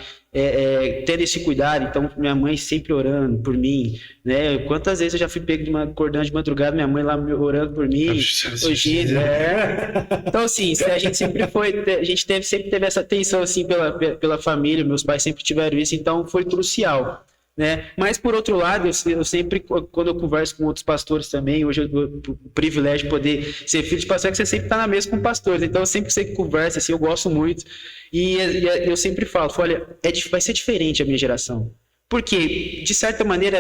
Tendo esse cuidado, então minha mãe sempre orando por mim, né? Quantas vezes eu já fui pego acordando de madrugada, minha mãe lá orando por mim. Hoje, Então, assim, a gente sempre teve essa atenção assim pela família, meus pais sempre tiveram isso, então foi crucial. Né? Mas, por outro lado, eu sempre, quando eu converso com outros pastores também, hoje eu tenho o privilégio de poder ser filho de pastor, é que você sempre está na mesa com pastores, então eu sempre sei que conversa, assim, eu gosto muito, e eu sempre falo, olha, vai ser diferente a minha geração, porque, de certa maneira,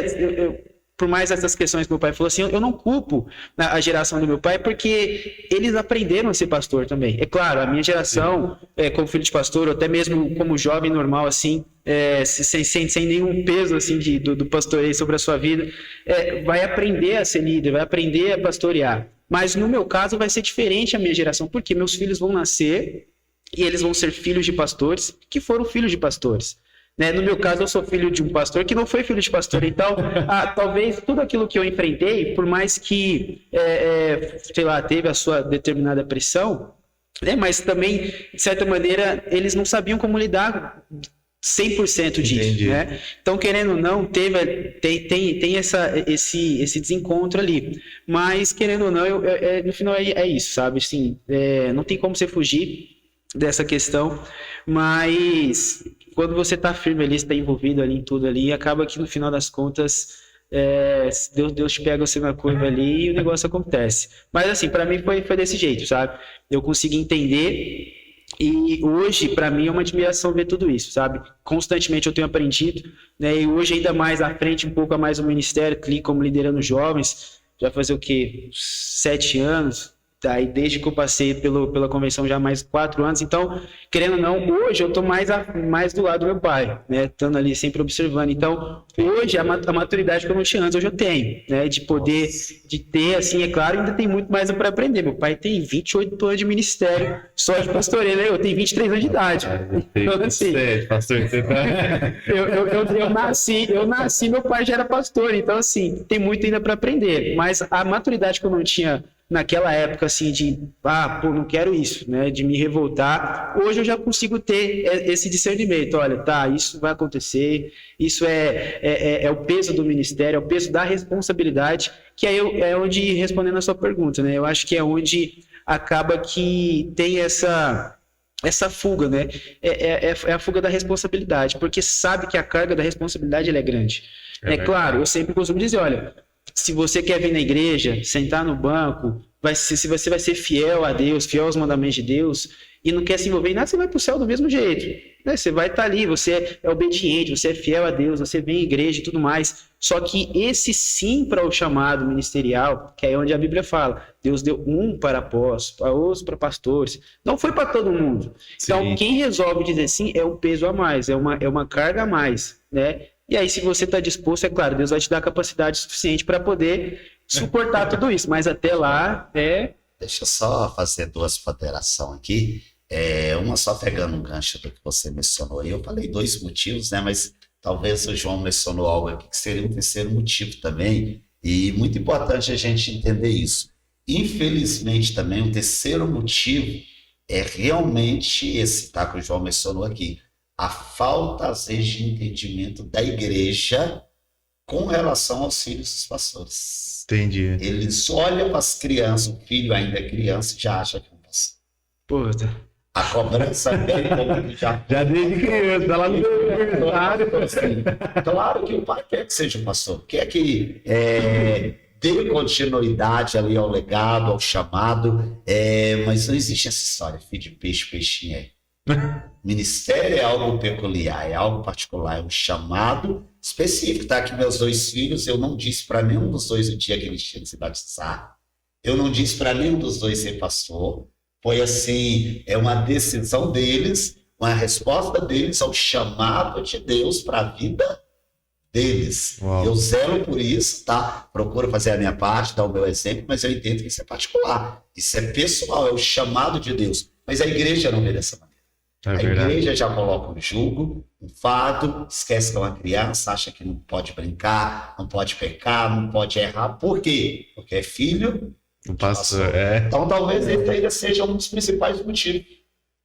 por mais essas questões que meu pai falou assim, eu não culpo a geração do meu pai, porque eles aprenderam a ser pastor também. É claro, a minha geração, como filho de pastor, ou até mesmo como jovem normal, assim, sem nenhum peso assim, do pastoreio sobre a sua vida, vai aprender a ser líder, vai aprender a pastorear. Mas no meu caso vai ser diferente a minha geração, porque meus filhos vão nascer e eles vão ser filhos de pastores, que foram filhos de pastores. Né? No meu caso, eu sou filho de um pastor que não foi filho de pastor. Então, talvez tudo aquilo que eu enfrentei, por mais que, sei lá, teve a sua determinada pressão, né? Mas também, de certa maneira, eles não sabiam como lidar 100% disso. Né? Então, querendo ou não, tem esse desencontro ali. Mas, querendo ou não, no final é isso, sabe? Assim, não tem como você fugir dessa questão, mas quando você está firme ali, está envolvido ali em tudo ali, acaba que no final das contas Deus te pega você na curva ali e o negócio acontece. Mas assim, para mim foi desse jeito, sabe? Eu consegui entender e hoje, para mim, é uma admiração ver tudo isso, sabe? Constantemente eu tenho aprendido, né? E hoje ainda mais à frente, um pouco a mais o ministério, como liderando jovens, já fazer o quê? 7 anos. Aí desde que eu passei pela convenção já mais 4 anos, então, querendo ou não, hoje eu tô mais do lado do meu pai, né, estando ali sempre observando. Então, hoje a maturidade que eu não tinha antes, hoje eu tenho, né, de poder, de ter, assim, é claro, ainda tem muito mais para aprender. Meu pai tem 28 anos de ministério, só de pastoreio, né, eu tenho 23 anos de idade. Então, assim, eu nasci, meu pai já era pastor, então, assim, tem muito ainda para aprender, mas a maturidade que eu não tinha naquela época, assim, não quero isso, né, de me revoltar, hoje eu já consigo ter esse discernimento, olha, tá, isso vai acontecer, isso é o peso do ministério, é o peso da responsabilidade, que aí é onde, respondendo a sua pergunta, né, eu acho que é onde acaba que tem essa fuga, né, é a fuga da responsabilidade, porque sabe que a carga da responsabilidade ela é grande. É claro, eu sempre costumo dizer, olha, se você quer vir na igreja, sentar no banco, se você vai ser fiel a Deus, fiel aos mandamentos de Deus, e não quer se envolver em nada, você vai para o céu do mesmo jeito. Né? Você vai estar ali, você é obediente, você é fiel a Deus, você vem à igreja e tudo mais. Só que esse sim para o chamado ministerial, que é onde a Bíblia fala, Deus deu um para apóstolos, outros para pastores, não foi para todo mundo. Sim. Então, quem resolve dizer sim é um peso a mais, é uma carga a mais, né? E aí, se você está disposto, é claro, Deus vai te dar capacidade suficiente para poder suportar tudo isso. Mas até lá, Deixa eu só fazer 2 ponderações aqui. Uma só pegando um gancho do que você mencionou. Eu falei 2 motivos, né? Mas talvez o João mencionou algo aqui que seria um terceiro motivo também. E muito importante a gente entender isso. Infelizmente, também, um terceiro motivo é realmente esse, tá? Que o João mencionou aqui. A falta, às vezes, de entendimento da igreja com relação aos filhos dos pastores. Entendi. Eles olham para as crianças, o filho ainda é criança e já acha que é um pastor. Puta. A cobrança dele já desde criança, lá no universitário. Assim, claro que o pai quer que seja um pastor, quer que dê continuidade ali ao legado, ao chamado, mas não existe essa história, filho de peixe, peixinho é. Ministério é algo peculiar, é algo particular, é um chamado específico, tá? Que meus 2 filhos, eu não disse para nenhum dos 2 o dia que eles tinham que se batizar, eu não disse para nenhum dos 2 ser pastor, foi assim, uma decisão deles, uma resposta deles ao chamado de Deus para a vida deles. Uau. Eu zelo por isso, tá? Procuro fazer a minha parte, dar o meu exemplo, mas eu entendo que isso é particular, isso é pessoal, é o chamado de Deus, mas a igreja não vê dessa maneira. A igreja já coloca um jugo, um fardo, esquece que é uma criança, acha que não pode brincar, não pode pecar, não pode errar. Por quê? Porque é filho do pastor. Então talvez esse ainda seja um dos principais motivos.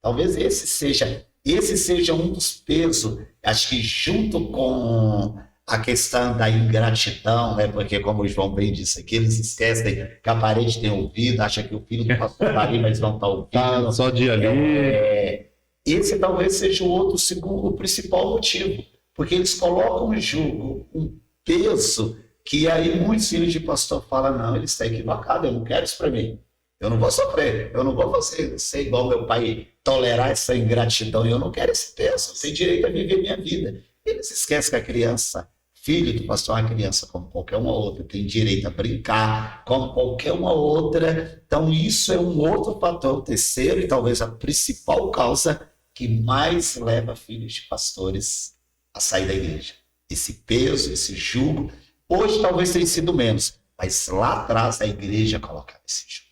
Talvez esse seja um dos pesos. Acho que junto com a questão da ingratidão, né? Porque como o João bem disse aqui, eles esquecem que a parede tem ouvido, acha que o filho do pastor está ali, mas não está ouvindo. Tá só de ali. Esse talvez seja o principal motivo, porque eles colocam um jugo, um peso, que aí muitos filhos de pastor falam, não, ele está equivocado, eu não quero isso para mim, eu não vou sofrer, eu não vou ser igual meu pai, tolerar essa ingratidão, eu não quero esse peso, eu tenho direito a viver minha vida. Eles esquecem que a criança, filho do pastor, é uma criança como qualquer uma outra, tem direito a brincar como qualquer uma outra. Então isso é um outro fator, o terceiro e talvez a principal causa que mais leva filhos de pastores a sair da igreja. Esse peso, esse jugo, hoje talvez tenha sido menos, mas lá atrás a igreja colocava esse jugo.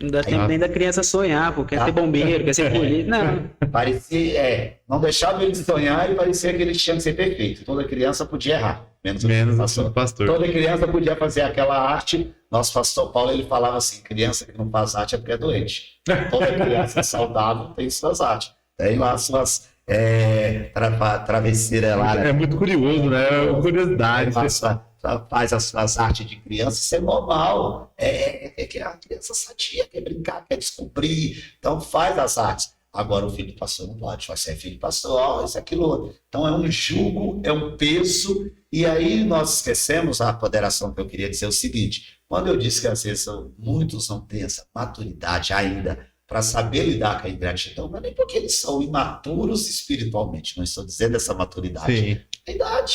Não dá tempo nem da criança sonhar, porque quer ser bombeiro, quer ser polícia, não. Parecia, não deixava eles sonhar e parecia que eles tinham que ser perfeitos. Toda criança podia errar, menos o pastor. Toda criança podia fazer aquela arte. Nosso pastor Paulo, ele falava assim, criança que não faz arte é porque é doente. Toda criança saudável tem suas artes. Tem lá suas travesseiras lá. É muito curioso, né? Curiosidade. Faz as suas artes de criança, isso é normal. É que a criança sadia, quer brincar, quer descobrir. Então faz as artes. Agora o filho do pastor não pode, vai ser filho do pastor, isso, aquilo, outro. Então é um jugo, é um peso. E aí nós esquecemos a apoderação que eu queria dizer o seguinte. Quando eu disse que às vezes muitos não têm essa maturidade ainda para saber lidar com a ingratidão, não é nem porque eles são imaturos espiritualmente, não estou dizendo essa maturidade. Sim. É idade.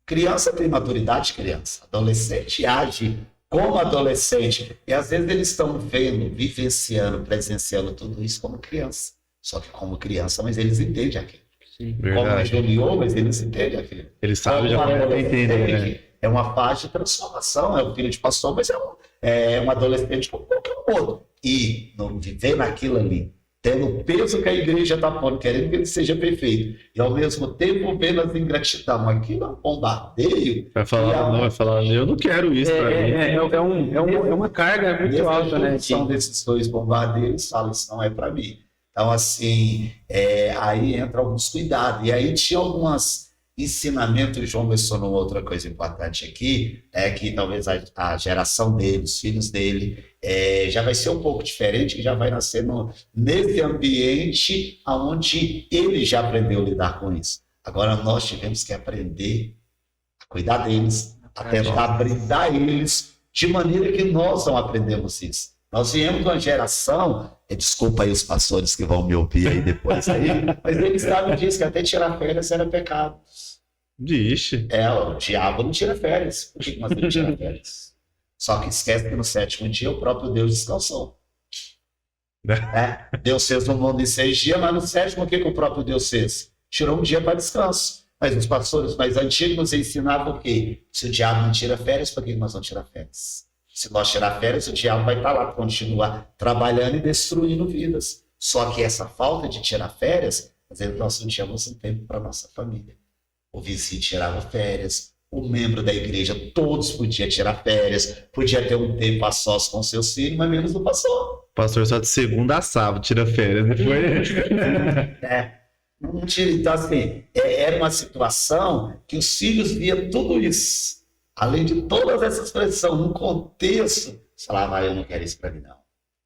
Criança tem maturidade, criança. Adolescente age como adolescente. E às vezes eles estão vendo, vivenciando, presenciando tudo isso como criança. Só que como criança, mas eles entendem aquilo. Sim. Como junior, mas eles entendem aquilo. Eles sabem, já entendem, né? É uma fase de transformação, é um filho de pastor, mas é um adolescente como qualquer outro. E não viver naquilo ali, tendo o peso que a igreja está pondo, querendo que ele seja perfeito, e ao mesmo tempo vendo as ingratidão, aquilo é um bombardeio. Vai falar, eu não quero isso pra mim. É uma carga muito alta, né? São desses dois bombardeiros, fala, isso não é para mim. Então, assim, aí entra alguns cuidados. E aí tinha alguns ensinamentos, João mencionou outra coisa importante aqui, que talvez a geração dele, os filhos dele, já vai ser um pouco diferente, que já vai nascer nesse ambiente onde ele já aprendeu a lidar com isso. Agora nós tivemos que aprender a cuidar deles, a tentar brindar eles, de maneira que nós não aprendemos isso. Nós viemos de uma geração, desculpa aí os pastores que vão me ouvir aí depois, mas eles sabem disso, que até tirar férias era pecado. Vixe. O diabo não tira férias. Por que nós não tiramos férias? Só que esquece que no 7º dia o próprio Deus descansou. Deus fez o mundo em 6 dias, mas no 7º o que o próprio Deus fez? Tirou um dia para descanso. Mas os pastores mais antigos nos ensinavam o quê? Se o diabo não tira férias, por que nós vamos tirar férias? Se nós tirar férias, o diabo vai estar lá, continuar trabalhando e destruindo vidas. Só que essa falta de tirar férias, às vezes nós não tínhamos um tempo para a nossa família. O vizinho tirava férias, o membro da igreja, todos podiam tirar férias, podia ter um tempo a sós com seus filhos, mas menos o pastor. O pastor só de segunda a sábado tira férias, depois... Não tira. Então, assim, era uma situação que os filhos viam tudo isso. Além de todas essas pressões, num contexto, você falava, eu não quero isso para mim, não.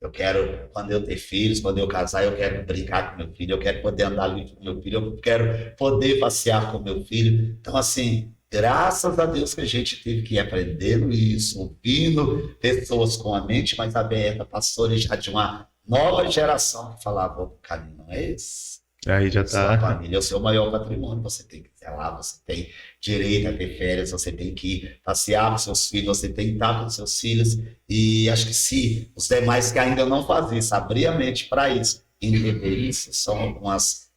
Eu quero, quando eu ter filhos, quando eu casar, eu quero brincar com meu filho, eu quero poder andar livre com meu filho, eu quero poder passear com meu filho. Então, assim, graças a Deus que a gente teve que ir aprendendo isso, ouvindo pessoas com a mente mais aberta, pastores já de uma nova geração que falava, o caminho não é esse. Aí já Sua tá. família é o seu maior patrimônio, você tem que zelar, você tem direito a ter férias, você tem que passear com seus filhos, você tem que estar com seus filhos. E acho que se os demais que ainda não fazem isso, abrir a mente para isso, entender isso, são algumas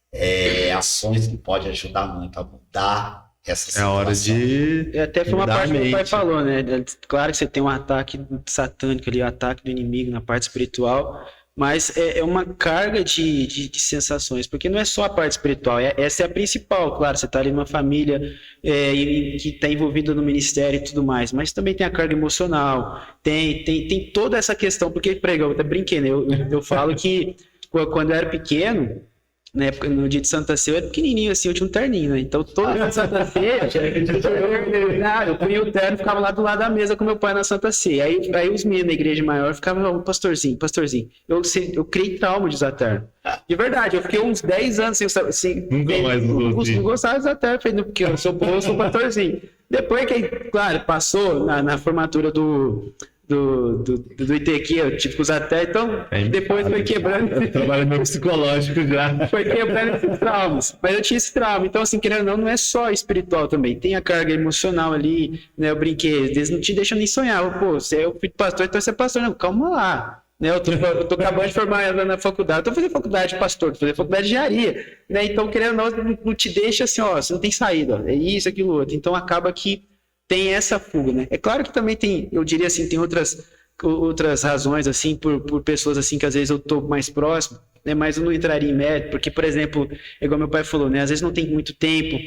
ações que podem ajudar muito a mudar essa situação. É hora de. Até foi uma mudar a parte que o pai mente. falou, né? Claro que você tem um ataque satânico ali, o ataque do inimigo na parte espiritual, mas é uma carga de sensações, porque não é só a parte espiritual, essa é a principal, claro, você está ali numa família que está envolvida no ministério e tudo mais, mas também tem a carga emocional, tem toda essa questão, porque, eu até brinquei, né? Eu falo que quando eu era pequeno, na época, no dia de Santa Ceia, eu era pequenininho assim, eu tinha um terninho, né? Então, todo dia de Santa Ceia, eu punha o terno e ficava lá do lado da mesa com meu pai na Santa Ceia. Aí os meninos da igreja maior ficavam, pastorzinho. Eu criei trauma de usar terno. De verdade, eu fiquei uns 10 anos sem Nunca mais não gostava de usar terno, porque eu sou pastorzinho. Depois que, claro, passou na formatura do IT aqui, eu tive que usar até, então depois foi quebrando. Trabalho meu psicológico já. Foi quebrando esses traumas. Mas eu tinha esse trauma. Então, assim, querendo ou não é só espiritual também. Tem a carga emocional ali, né? Eu brinquei, às vezes não te deixa nem sonhar. Pô, você é o filho do pastor, então você é pastor. Não, calma lá. Né? Eu tô acabando de formar na faculdade. Eu tô fazendo faculdade de pastor, tô fazendo faculdade de engenharia. Né? Então, querendo ou não te deixa assim, ó, você não tem saída. É isso, aquilo, outro. Então, acaba que tem essa fuga, né? É claro que também tem, eu diria assim, tem outras razões, assim, por pessoas, assim, que às vezes eu tô mais próximo, né? Mas eu não entraria em mérito, porque, por exemplo, igual meu pai falou, né? Às vezes não tem muito tempo,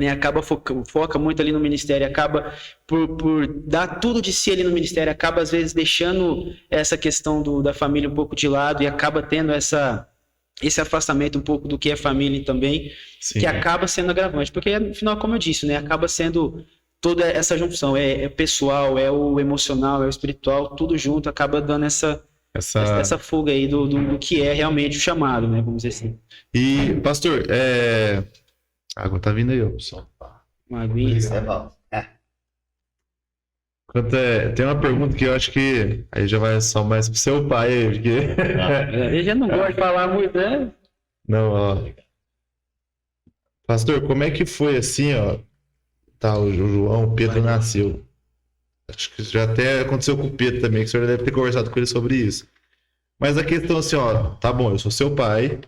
né? Acaba foca muito ali no ministério, acaba por dar tudo de si ali no ministério, acaba às vezes deixando essa questão da família um pouco de lado e acaba tendo esse afastamento um pouco do que é família também, Sim. que acaba sendo agravante, porque no final, como eu disse, né? Acaba sendo toda essa junção, é pessoal, é o emocional, é o espiritual, tudo junto, acaba dando essa fuga aí do que é realmente o chamado, né? Vamos dizer assim. E, pastor, a água tá vindo aí, ó, pessoal. Uma aguinha. Isso é bom. Tem uma pergunta que eu acho que aí já vai só mais pro seu pai aí, porque... Ele já não gosta de falar muito, né? Não, ó. Pastor, como é que foi assim, ó? Tá, o João, o Pedro nasceu. Acho que já até aconteceu com o Pedro também, que o senhor deve ter conversado com ele sobre isso. Mas a questão assim, ó, tá bom, eu sou seu pai,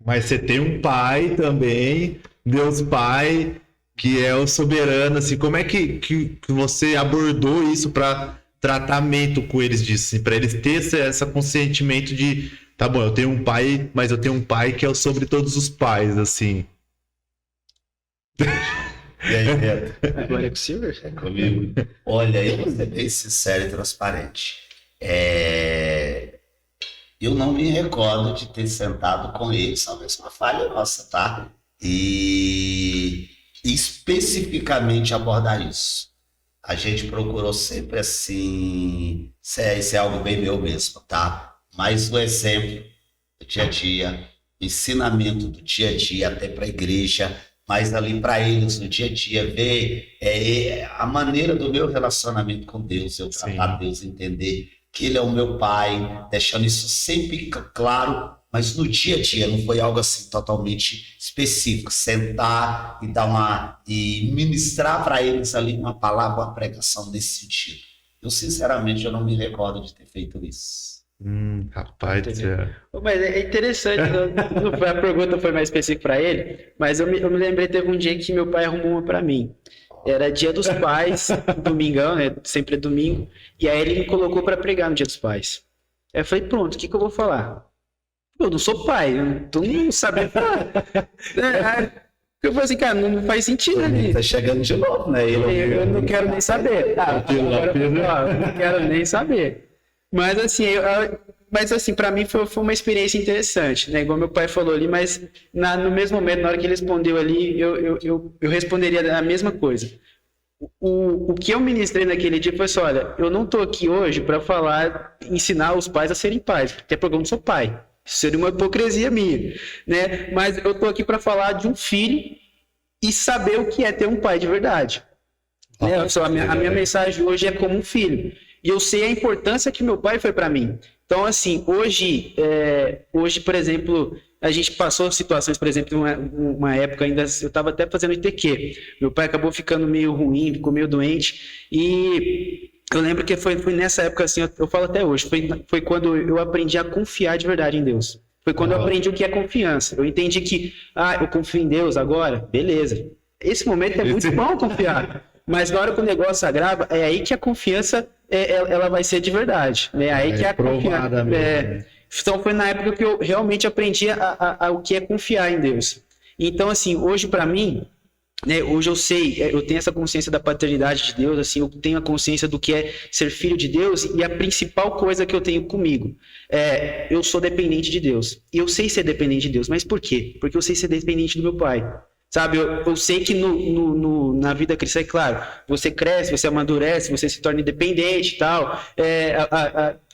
mas você tem um pai também, Deus Pai, que é o soberano, assim, como é que você abordou isso para tratamento com eles disso, assim, para eles terem esse consentimento de, tá bom, eu tenho um pai, mas eu tenho um pai que é o sobre todos os pais, assim. E aí, Pedro? Agora é com o Silver? É comigo? Olha, eu vou ser bem sincero e transparente. Eu não me recordo de ter sentado com eles, talvez uma falha nossa, tá? E especificamente abordar isso. A gente procurou sempre assim, isso é algo bem meu mesmo, tá? Mas o exemplo do dia a dia, ensinamento do dia a dia até para a igreja, mas ali para eles no dia a dia, ver a maneira do meu relacionamento com Deus, eu tratar Deus, entender que Ele é o meu Pai, deixando isso sempre claro, mas no dia a dia, não foi algo assim totalmente específico, sentar e ministrar para eles ali uma palavra, uma pregação nesse sentido. Eu, sinceramente, eu não me recordo de ter feito isso. Rapaz do céu. Mas é interessante, a pergunta foi mais específica para ele, mas eu me lembrei, teve um dia que meu pai arrumou uma para mim. Era dia dos pais, domingão, né? Sempre é domingo, e aí ele me colocou para pregar no dia dos pais. Aí eu falei, pronto, o que eu vou falar? Eu não sou pai, tu não sabe falar. Eu falei assim, cara, não faz sentido, né? Tá chegando de novo, né? Eu não quero nem saber. Eu não quero nem saber. Mas assim, para mim foi uma experiência interessante, né? Igual meu pai falou ali, mas no mesmo momento, na hora que ele respondeu ali, eu responderia a mesma coisa. O que eu ministrei naquele dia foi assim, olha, eu não tô aqui hoje para ensinar os pais a serem pais, até porque eu não sou pai. Isso seria uma hipocrisia minha, né? Mas eu tô aqui para falar de um filho e saber o que é ter um pai de verdade. Né? A minha mensagem hoje é como um filho. E eu sei a importância que meu pai foi para mim. Então, assim, hoje, por exemplo, a gente passou situações, por exemplo, uma época ainda, eu estava até fazendo ITQ. Meu pai acabou ficando meio ruim, ficou meio doente. E eu lembro que foi nessa época, assim, eu falo até hoje, foi quando eu aprendi a confiar de verdade em Deus. Foi quando eu aprendi o que é confiança. Eu entendi que, eu confio em Deus agora, beleza. Esse momento é muito bom confiar. Mas na hora que o negócio agrava, é aí que a confiança ela vai ser de verdade. É aí que a confiança. Então foi na época que eu realmente aprendi o que é confiar em Deus. Então, assim, hoje para mim, né, hoje eu sei, eu tenho essa consciência da paternidade de Deus, assim, eu tenho a consciência do que é ser filho de Deus, e a principal coisa que eu tenho comigo eu sou dependente de Deus. E eu sei ser dependente de Deus, mas por quê? Porque eu sei ser dependente do meu pai. Sabe, eu sei que na vida cristã, é claro, você cresce, você amadurece, você se torna independente e tal,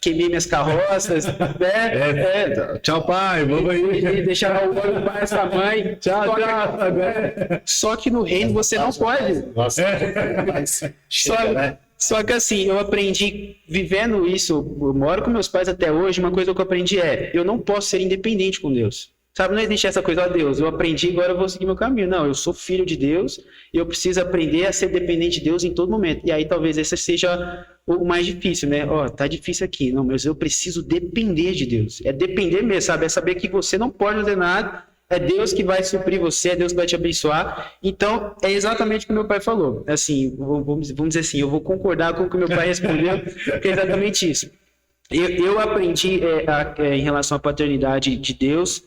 queimei minhas carroças, né? Tchau, pai, vamos aí. Deixar o olho para essa mãe. Tchau. Só que no reino você não pode. Nossa, Só que assim, eu aprendi vivendo isso, eu moro com meus pais até hoje, uma coisa que eu aprendi eu não posso ser independente com Deus. Sabe, não existe essa coisa, Deus, eu aprendi, agora eu vou seguir meu caminho. Não, eu sou filho de Deus e eu preciso aprender a ser dependente de Deus em todo momento. E aí talvez esse seja o mais difícil, né? Tá difícil aqui. Não, mas eu preciso depender de Deus. É depender mesmo, sabe? É saber que você não pode fazer nada, é Deus que vai suprir você, é Deus que vai te abençoar. Então, é exatamente o que meu pai falou. Assim, vamos dizer assim, eu vou concordar com o que meu pai respondeu, porque é exatamente isso. Eu aprendi em relação à paternidade de Deus,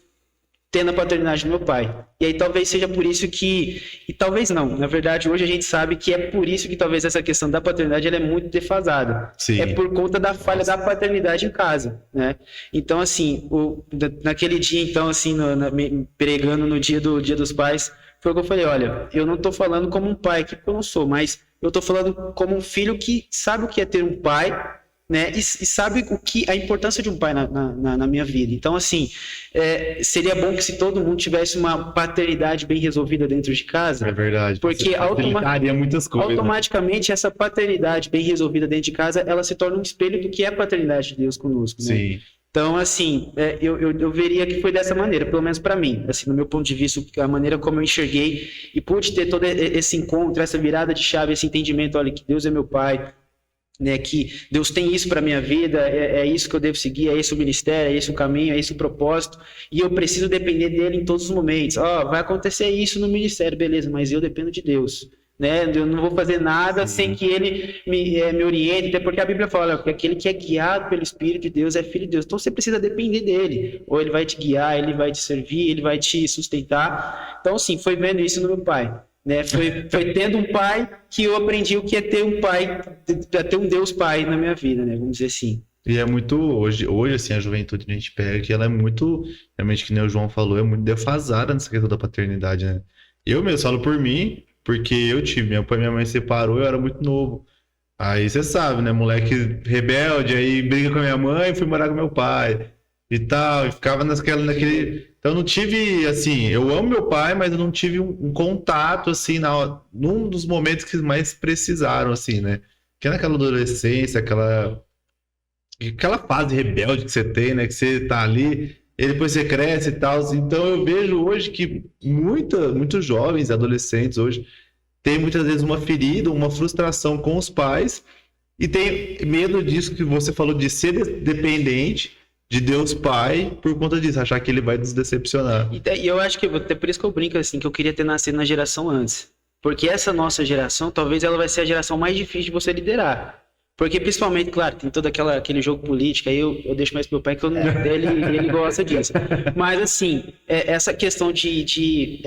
tendo a paternidade do meu pai. E aí talvez seja por isso que... E talvez não. Na verdade, hoje a gente sabe que é por isso que talvez essa questão da paternidade ela é muito defasada. Sim. É por conta da falha da paternidade em casa, né? Então, assim, naquele dia, então, assim, pregando no dia dos pais, foi o que eu falei, olha, eu não estou falando como um pai, que eu não sou, mas eu estou falando como um filho que sabe o que é ter um pai, né? E sabe a importância de um pai na minha vida. Então, assim, seria bom que se todo mundo tivesse uma paternidade bem resolvida dentro de casa. É verdade. Porque muitas coisas, automaticamente essa paternidade bem resolvida dentro de casa, ela se torna um espelho do que é a paternidade de Deus conosco. Né? Sim. Então, assim, eu veria que foi dessa maneira, pelo menos para mim, assim, no meu ponto de vista, a maneira como eu enxerguei e pude ter todo esse encontro, essa virada de chave, esse entendimento, olha, que Deus é meu Pai, né, que Deus tem isso para minha vida, é isso que eu devo seguir, é esse o ministério, é esse o caminho, é esse o propósito, e eu preciso depender dele em todos os momentos. Vai acontecer isso no ministério, beleza, mas eu dependo de Deus. Né? Eu não vou fazer nada sem que ele me oriente, até porque a Bíblia fala que aquele que é guiado pelo Espírito de Deus é filho de Deus. Então você precisa depender dele. Ou ele vai te guiar, ele vai te servir, ele vai te sustentar. Então, sim, foi vendo isso no meu pai. Né? Foi tendo um pai que eu aprendi o que é ter um pai, ter um Deus Pai na minha vida, né? Vamos dizer assim. E é muito, hoje assim, a juventude que a gente pega, que ela é muito, realmente, que nem o João falou, é muito defasada nessa questão da paternidade, né? Eu mesmo falo por mim, porque eu tive, meu pai e minha mãe separou, eu era muito novo. Aí você sabe, né? Moleque rebelde, aí briga com a minha mãe, fui morar com meu pai e tal, e ficava naquele... Então eu não tive, assim, eu amo meu pai, mas eu não tive um contato, assim, num dos momentos que mais precisaram, assim, né? Que é naquela adolescência, aquela fase rebelde que você tem, né? Que você tá ali, e depois você cresce e tal. Então eu vejo hoje que muitos jovens, adolescentes hoje, têm muitas vezes uma ferida, uma frustração com os pais e tem medo disso que você falou, de ser dependente de Deus Pai por conta disso, achar que ele vai nos decepcionar. E eu acho que, até por isso que eu brinco assim, que eu queria ter nascido na geração antes. Porque essa nossa geração, talvez ela vai ser a geração mais difícil de você liderar. Porque, principalmente, claro, tem todo aquele jogo político, aí eu deixo mais pro meu pai, que ele gosta disso. Mas, assim, essa questão de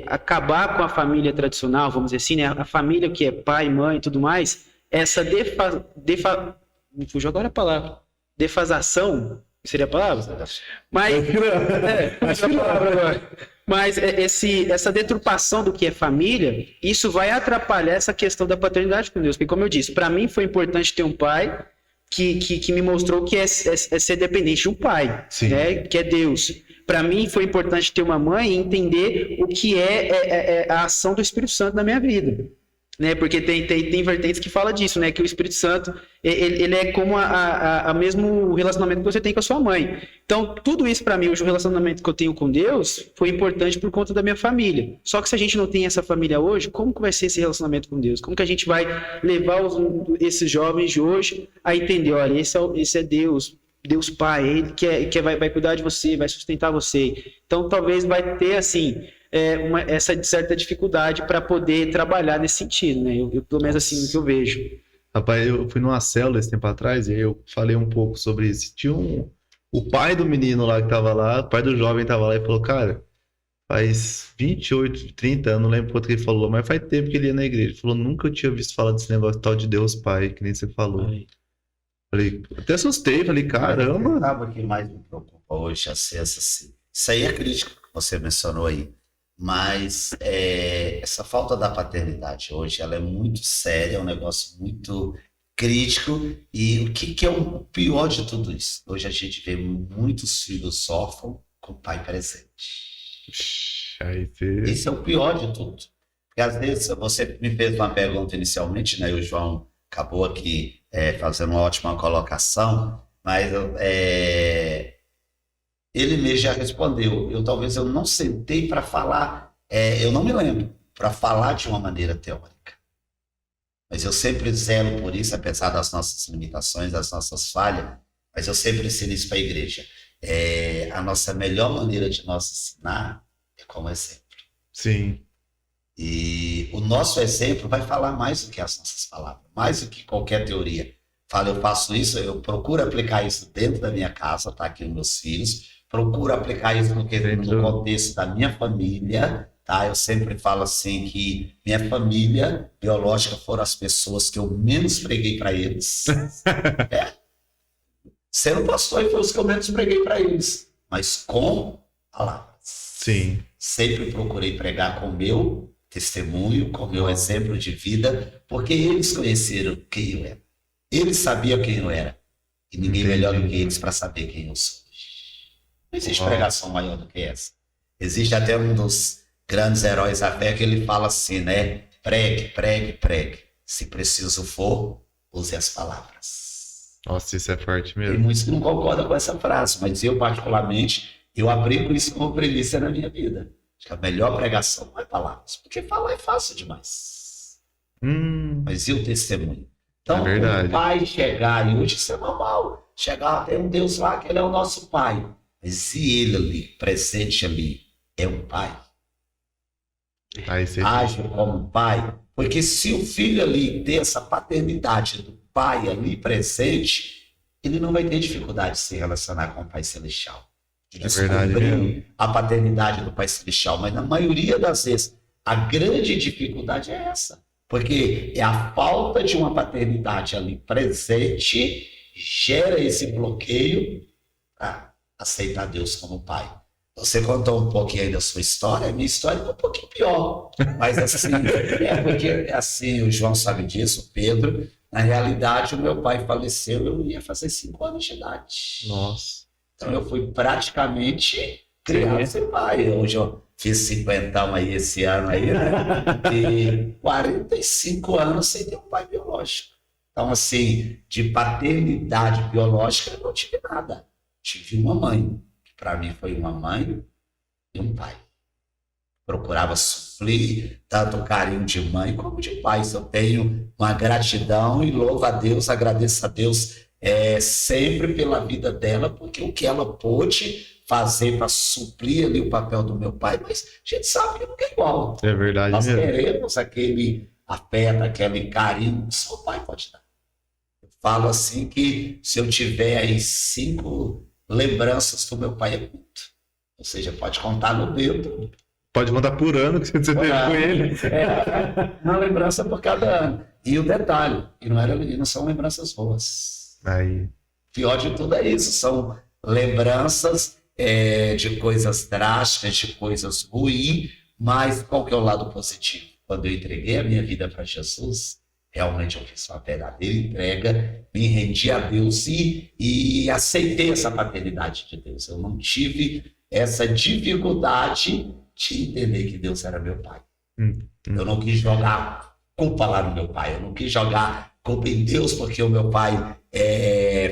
acabar com a família tradicional, vamos dizer assim, né? A família que é pai, mãe e tudo mais, essa me fugiu agora a palavra. Defasação, seria a palavra? Mas, acho que a palavra agora. Mas essa deturpação do que é família, isso vai atrapalhar essa questão da paternidade com Deus. Porque, como eu disse, para mim foi importante ter um pai que me mostrou que é ser dependente de um pai, né? Que é Deus. Para mim foi importante ter uma mãe e entender o que é a ação do Espírito Santo na minha vida. Né? Porque tem vertentes que falam disso, né? Que o Espírito Santo ele é como a mesmo relacionamento que você tem com a sua mãe. Então, tudo isso para mim, hoje, o relacionamento que eu tenho com Deus, foi importante por conta da minha família. Só que se a gente não tem essa família hoje, como que vai ser esse relacionamento com Deus? Como que a gente vai levar esses jovens de hoje a entender, olha, esse é Deus Pai, Ele que vai cuidar de você, vai sustentar você. Então, talvez vai ter, assim... essa certa dificuldade para poder trabalhar nesse sentido, né? Eu pelo menos assim, o que eu vejo. Rapaz, eu fui numa célula esse tempo atrás e aí eu falei um pouco sobre isso. Tinha o pai do menino lá que tava lá, o pai do jovem tava lá e falou, cara, faz 28, 30 anos, não lembro quanto que ele falou, mas faz tempo que ele ia na igreja. Ele falou, nunca eu tinha visto falar desse negócio tal de Deus Pai, que nem você falou. Ai. Falei, até assustei, falei, caramba. Sabe o que mais me preocupa hoje, assim, isso aí é crítico que você mencionou aí. Mas essa falta da paternidade hoje, ela é muito séria, é um negócio muito crítico. E o que é o pior de tudo isso? Hoje a gente vê muitos filhos órfãos com o pai presente. Esse é o pior de tudo. Porque às vezes você me fez uma pergunta inicialmente, né? E o João acabou aqui fazendo uma ótima colocação, mas ele mesmo já respondeu. Talvez eu não sentei para falar, eu não me lembro, para falar de uma maneira teórica. Mas eu sempre zelo por isso, apesar das nossas limitações, das nossas falhas, mas eu sempre ensino isso para a igreja. A nossa melhor maneira de nós ensinar é como exemplo. Sim. E o nosso exemplo vai falar mais do que as nossas palavras, mais do que qualquer teoria. Eu faço isso, eu procuro aplicar isso dentro da minha casa, tá? Aqui nos meus filhos, procuro aplicar isso no contexto da minha família, tá? Eu sempre falo assim que minha família biológica foram as pessoas que eu menos preguei para eles. Sendo pastor, foi os que eu menos preguei para eles, mas com palavras. Sim. Sempre procurei pregar com o meu testemunho, com o meu exemplo de vida, porque eles conheceram quem eu era. Eles sabiam quem eu era. E ninguém melhor do que eles para saber quem eu sou. Não existe pregação maior do que essa. Existe até um dos grandes heróis da fé que ele fala assim, né? Pregue, pregue, pregue. Se preciso for, use as palavras. Nossa, isso é forte Tem mesmo. muitos que não concordam com essa frase, mas eu, particularmente, eu aplico isso como premissa na minha vida. Acho que a melhor pregação não é palavras, porque falar é fácil demais. Mas e o testemunho? Então, o pai chegar, e hoje isso é normal, chegar até um Deus lá, que ele é o nosso pai. Mas e ele ali, presente ali, é um pai? Age como pai? Porque se o filho ali ter essa paternidade do pai ali presente, ele não vai ter dificuldade de se relacionar com o Pai Celestial. De descobrir a paternidade do Pai Celestial. Mas na maioria das vezes, a grande dificuldade é essa. Porque é a falta de uma paternidade ali presente gera esse bloqueio para aceitar Deus como pai. Você contou um pouquinho aí da sua história, a minha história é um pouquinho pior. Mas assim, porque assim, o João sabe disso, o Pedro, na realidade o meu pai faleceu, eu ia fazer 5 anos de idade. Nossa. Então eu fui praticamente criado sem pai. Hoje eu fiz 50 aí esse ano aí, né? E 45 anos sem ter um pai biológico. Então assim, de paternidade biológica eu não tive nada. Tive uma mãe. Para mim foi uma mãe e um pai. Procurava suprir tanto o carinho de mãe como de pai. Eu tenho uma gratidão e louvo a Deus, agradeço a Deus sempre pela vida dela, porque o que ela pôde fazer para suprir ali o papel do meu pai, mas a gente sabe que nunca é igual. É verdade Nós mesmo. queremos aquele afeto, aquele carinho que só o pai pode dar. Eu falo assim que se eu tiver aí 5 lembranças do meu pai é muito. Ou seja, pode contar no dedo. Pode contar por ano que você teve com ele. Uma lembrança por cada ano. E o detalhe, e não são lembranças boas. Aí. Pior de tudo é isso, são lembranças de coisas drásticas, de coisas ruins, mas qual que é o lado positivo? Quando eu entreguei a minha vida para Jesus, realmente eu fiz uma verdadeira entrega, me rendi a Deus e aceitei essa paternidade de Deus. Eu não tive essa dificuldade de entender que Deus era meu pai. Eu não quis jogar culpa lá no meu pai, eu não quis jogar culpa em Deus porque o meu pai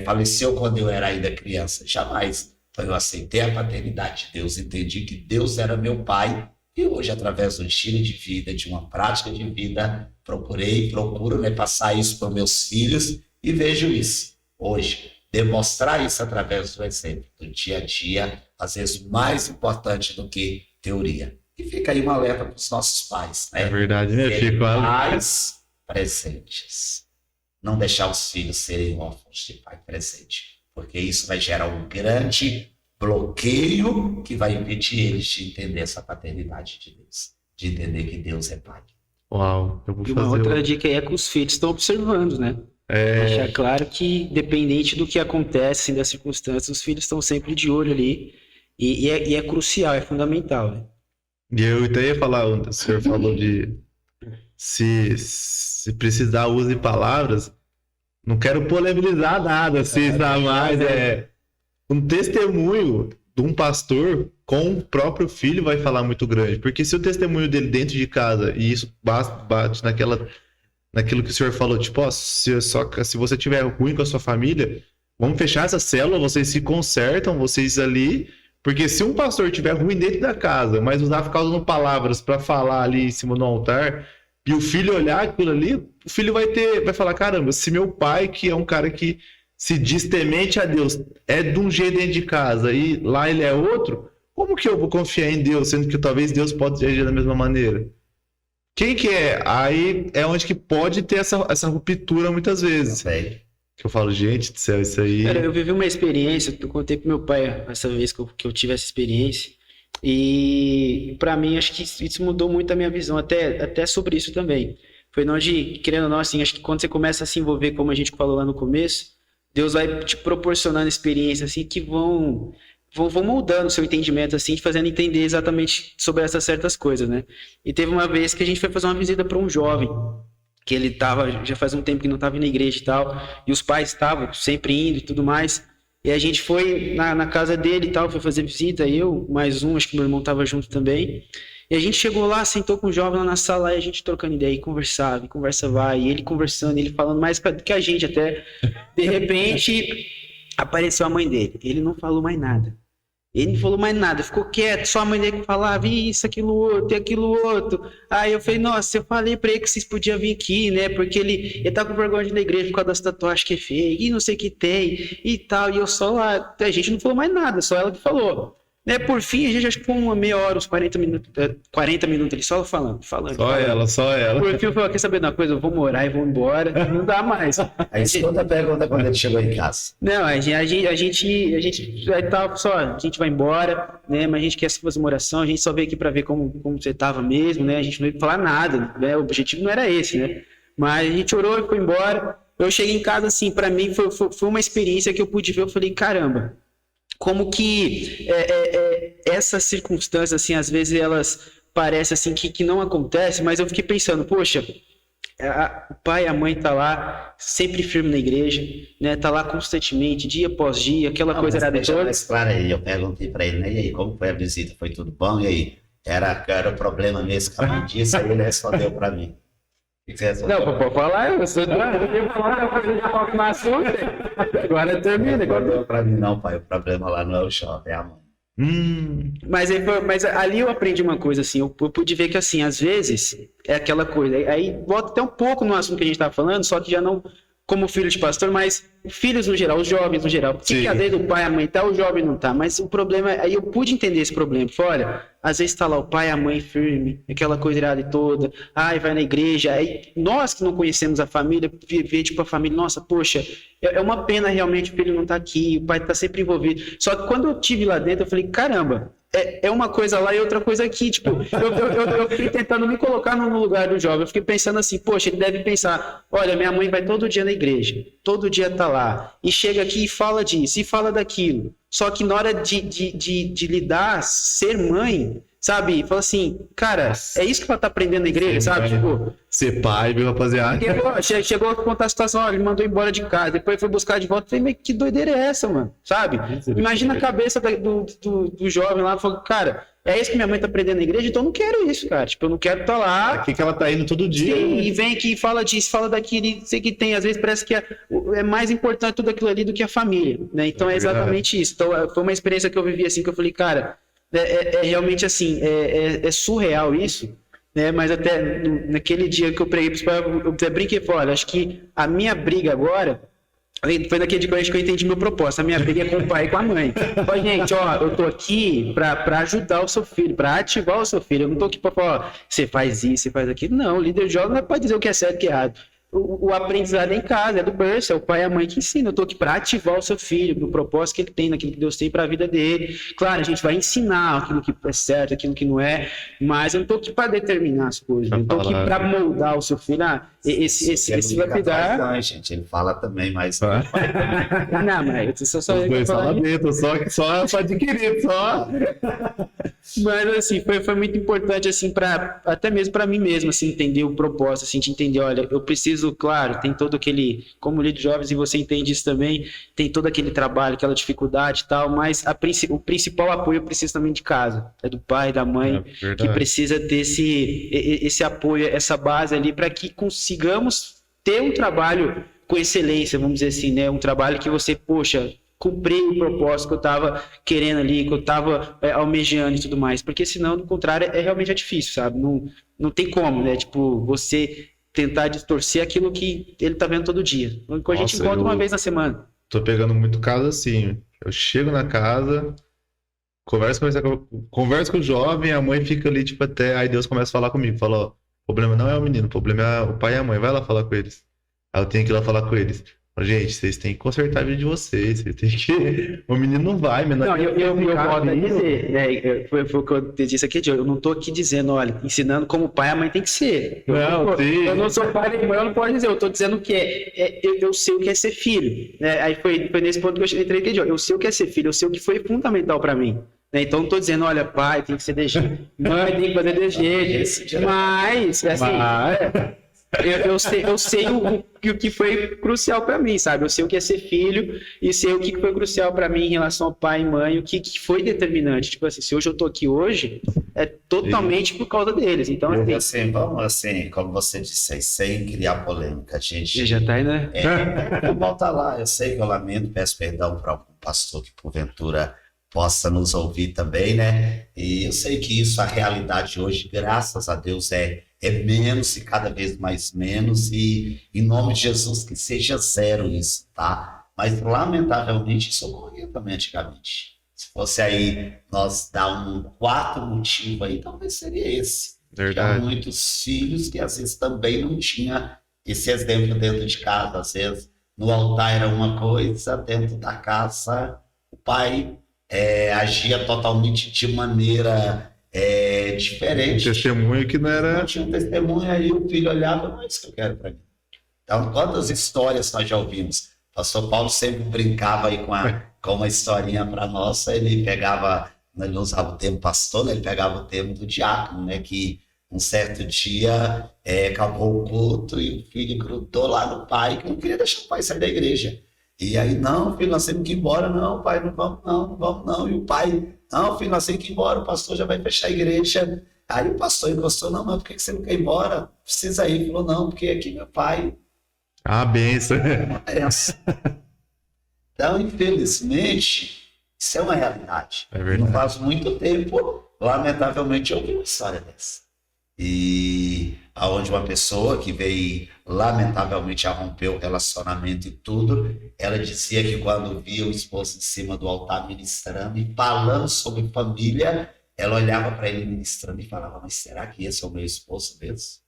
faleceu quando eu era ainda criança. Jamais. Então eu aceitei a paternidade de Deus, entendi que Deus era meu pai e hoje, através do estilo de vida, de uma prática de vida, procuro passar isso para os meus filhos e vejo isso hoje. Demonstrar isso através do exemplo, do dia a dia, às vezes mais importante do que teoria. E fica aí um alerta para os nossos pais. Né? É verdade, né, Chico? Pais presentes. Não deixar os filhos serem órfãos de pai presente, porque isso vai gerar um grande bloqueio que vai impedir eles de entender essa paternidade de Deus, de entender que Deus é pai. Uau, eu vou e uma outra dica aí é que os filhos estão observando, né? Deixar claro que, independente do que acontece, assim, das circunstâncias, os filhos estão sempre de olho ali e é crucial, é fundamental, né? E eu até ia falar, o senhor falou de se precisar, use palavras. Não quero polemizar nada, assim, sabe? Mas um testemunho de um pastor com o próprio filho vai falar muito grande. Porque se o testemunho dele dentro de casa, e isso bate naquilo que o senhor falou, tipo, se você tiver ruim com a sua família, vamos fechar essa célula, vocês se consertam, vocês ali. Porque se um pastor tiver ruim dentro da casa, mas ficar usando palavras para falar ali em cima do altar, e o filho olhar aquilo ali, o filho vai falar, caramba, se meu pai, que é um cara que se diz temente a Deus, é de um jeito dentro de casa e lá ele é outro, como que eu vou confiar em Deus, sendo que talvez Deus pode agir da mesma maneira? Quem que é? Aí é onde que pode ter essa ruptura muitas vezes. Que eu falo, gente do céu, isso aí... Cara, eu vivi uma experiência, eu contei pro meu pai essa vez que eu tive essa experiência, e pra mim acho que isso mudou muito a minha visão, até sobre isso também. Foi onde, querendo ou não, assim, acho que quando você começa a se envolver, como a gente falou lá no começo, Deus vai te proporcionando experiências assim, que vão moldando o seu entendimento, assim, te fazendo entender exatamente sobre essas certas coisas, né? E teve uma vez que a gente foi fazer uma visita para um jovem, que ele já faz um tempo que não estava indo na igreja e tal, e os pais estavam sempre indo e tudo mais, e a gente foi na casa dele e tal, foi fazer visita, eu, mais um, acho que meu irmão estava junto também, E a gente chegou lá, sentou com o jovem lá na sala, e a gente trocando ideia, e conversava, e conversa vai, e ele conversando, ele falando mais do que a gente até. De repente, apareceu a mãe dele. Ele não falou mais nada. Ele não falou mais nada, ficou quieto, só a mãe dele falava isso, aquilo outro, e aquilo outro. Aí eu falei, nossa, eu falei pra ele que vocês podiam vir aqui, né? Porque ele tá com vergonha de ir na igreja por causa das tatuagens que é feia, e não sei o que tem, e tal. E eu só lá, a gente não falou mais nada, só ela que falou. Né, por fim, a gente acho que ficou uma meia hora, uns 40 minutos ali, só falando. Só ela. Por fim, eu falei, quer saber de uma coisa? Eu vou morar e vou embora, não dá mais. Aí segunda pergunta quando ele chegou em casa. Não, a gente tava só, a gente vai embora, né, mas a gente quer fazer uma oração, a gente só veio aqui para ver como você tava mesmo, né, a gente não ia falar nada, né, o objetivo não era esse, né, mas a gente orou e foi embora. Eu cheguei em casa, assim, para mim foi uma experiência que eu pude ver, eu falei, caramba, como que essas circunstâncias, assim, às vezes elas parecem assim que não acontecem, mas eu fiquei pensando, poxa, o pai e a mãe tá lá sempre firme na igreja, né? Tá lá constantemente, dia após dia, aquela coisa era toda. Mas claro, aí eu perguntei para ele, né? E aí, como foi a visita? Foi tudo bom? E aí, era o problema mesmo que a mãe disse, aí ele respondeu para mim. Não, pode falar, eu tenho que falar, eu já falo com o assunto. Agora termina. Não para mim não, pai, o problema lá não é o shopping, é a mãe. Mas ali eu aprendi uma coisa, assim, eu pude ver que, assim, às vezes é aquela coisa, aí volta até um pouco no assunto que a gente estava falando, só que já não como filho de pastor, mas filhos no geral, os jovens no geral. Por que a lei do pai e a mãe tá, o jovem não tá? Mas o problema, aí eu pude entender esse problema. Falei, olha, às vezes tá lá o pai e a mãe firme, aquela coisa irada toda, vai na igreja, aí nós que não conhecemos a família, ver tipo a família, nossa, poxa, é uma pena realmente o filho não tá aqui, o pai tá sempre envolvido. Só que quando eu tive lá dentro, eu falei, caramba, é uma coisa lá e outra coisa aqui, tipo, eu fiquei tentando me colocar no lugar do jovem, eu fiquei pensando assim, poxa, ele deve pensar, olha, minha mãe vai todo dia na igreja, todo dia tá lá, e chega aqui e fala disso, e fala daquilo, só que na hora de lidar, ser mãe, sabe, fala assim, cara, é isso que ela tá aprendendo na igreja, sabe, tipo... Ser pai, viu, rapaziada? Chegou a contar a situação, ó, ele mandou embora de casa, depois foi buscar de volta, falei, mas que doideira é essa, mano, sabe? Imagina a cabeça do jovem lá, falou, cara, é isso que minha mãe tá aprendendo na igreja, então eu não quero isso, cara, tipo, eu não quero estar lá. Aqui que ela tá indo todo dia. Sim, e vem aqui, fala disso, fala daquilo, e sei que tem, às vezes parece que é mais importante tudo aquilo ali do que a família, né? Então é exatamente isso. Então foi uma experiência que eu vivi assim, que eu falei, cara, realmente assim, é surreal isso, né? Mas até naquele dia que eu preguei para os pais, eu até brinquei, falei, olha, acho que a minha briga agora foi naquele dia que eu entendi meu propósito. A minha briga é com o pai e com a mãe. Falei, gente, ó, eu tô aqui para ajudar o seu filho, para ativar o seu filho. Eu não tô aqui para falar, ó, você faz isso, você faz aquilo. Não, o líder jovem não pode dizer o que é certo e o que é errado. O aprendizado é em casa, é do berço, é o pai e a mãe que ensinam. Eu estou aqui para ativar o seu filho, no propósito que ele tem, naquilo que Deus tem para a vida dele. Claro, a gente vai ensinar aquilo que é certo, aquilo que não é, mas eu não estou aqui para determinar as coisas. Eu estou aqui para moldar o seu filho. Esse vai cuidar. Não, gente, ele fala também, mas. Não, mas eu só os dois falam dentro, só adquirir, só. Mas assim, foi muito importante, assim, até mesmo para mim mesmo, assim, entender o propósito, assim, de entender, olha, eu preciso, claro, tem todo aquele, como líder de jovens, e você entende isso também, tem todo aquele trabalho, aquela dificuldade e tal, mas o principal apoio eu preciso também de casa, é do pai, da mãe, que precisa ter esse apoio, essa base ali, para que consigamos ter um trabalho com excelência, vamos dizer assim, né, um trabalho que você, poxa, cumprir o propósito que eu estava querendo ali, que eu estava almejando e tudo mais, porque senão, do contrário, realmente é difícil, sabe? Não tem como, né? Tipo, você tentar distorcer aquilo que ele tá vendo todo dia. A gente encontra uma vez na semana. Tô pegando muito caso assim, eu chego na casa, converso com o jovem, a mãe fica ali, tipo, até, aí Deus começa a falar comigo, fala, ó, o problema não é o menino, o problema é o pai e a mãe, vai lá falar com eles. Aí eu tenho que ir lá falar com eles. Gente, vocês têm que consertar a vida de vocês têm que... O menino não vai, menino. Não, eu volto a dizer, foi o que eu disse aqui, eu não tô aqui dizendo, olha, ensinando como o pai e a mãe tem que ser. Eu não sou pai nem mãe, eu não posso dizer, eu tô dizendo que eu sei o que é ser filho, né? Aí foi nesse ponto que eu entrei aqui, eu sei o que é ser filho, eu sei o que foi fundamental para mim. Então não tô dizendo, olha, pai tem que ser desse jeito, mãe tem que fazer desse jeito, mas, assim... Eu sei o que foi crucial para mim, sabe? Eu sei o que é ser filho e sei o que foi crucial para mim em relação ao pai e mãe, o que foi determinante. Tipo assim, se hoje eu tô aqui hoje, é totalmente por causa deles. Então, assim, vamos assim, como você disse aí, sem criar polêmica, a gente... já tá aí, né? Volta lá, eu sei que eu lamento, peço perdão para algum pastor que porventura possa nos ouvir também, né? E eu sei que isso, a realidade hoje, graças a Deus, é menos e cada vez mais menos, e em nome de Jesus que seja zero isso, tá? Mas lamentavelmente isso ocorria também antigamente. Se fosse aí nós dar um quarto motivo aí, talvez seria esse. Verdade. Tinha muitos filhos que às vezes também não tinha esse exemplo dentro de casa, às vezes no altar era uma coisa, dentro da casa o pai agia totalmente de maneira diferente. Testemunho que não era... Não tinha um testemunho, aí o filho olhava, não é isso que eu quero para mim. Então, quantas histórias nós já ouvimos? O pastor Paulo sempre brincava aí com uma historinha para nós, ele pegava, ele não usava o termo pastor, né? Ele pegava o termo do diácono, né? Que um certo dia acabou o culto e o filho grudou lá no pai, que não queria deixar o pai sair da igreja. E aí, não, filho, nós temos que ir embora. Não, pai, não vamos não. E o pai, não, filho, nós temos que ir embora, o pastor já vai fechar a igreja. Aí o pastor encostou, não, mas por que você não quer ir embora? Precisa ir. Ele falou, não, porque aqui meu pai... Ah, benção. Então, infelizmente, isso é uma realidade. É verdade. Não faz muito tempo, lamentavelmente, eu ouvi uma história dessa. E aonde uma pessoa que veio, lamentavelmente, a romper o relacionamento e tudo, ela dizia que quando via o esposo em cima do altar ministrando e falando sobre família, ela olhava para ele ministrando e falava, mas será que esse é o meu esposo mesmo?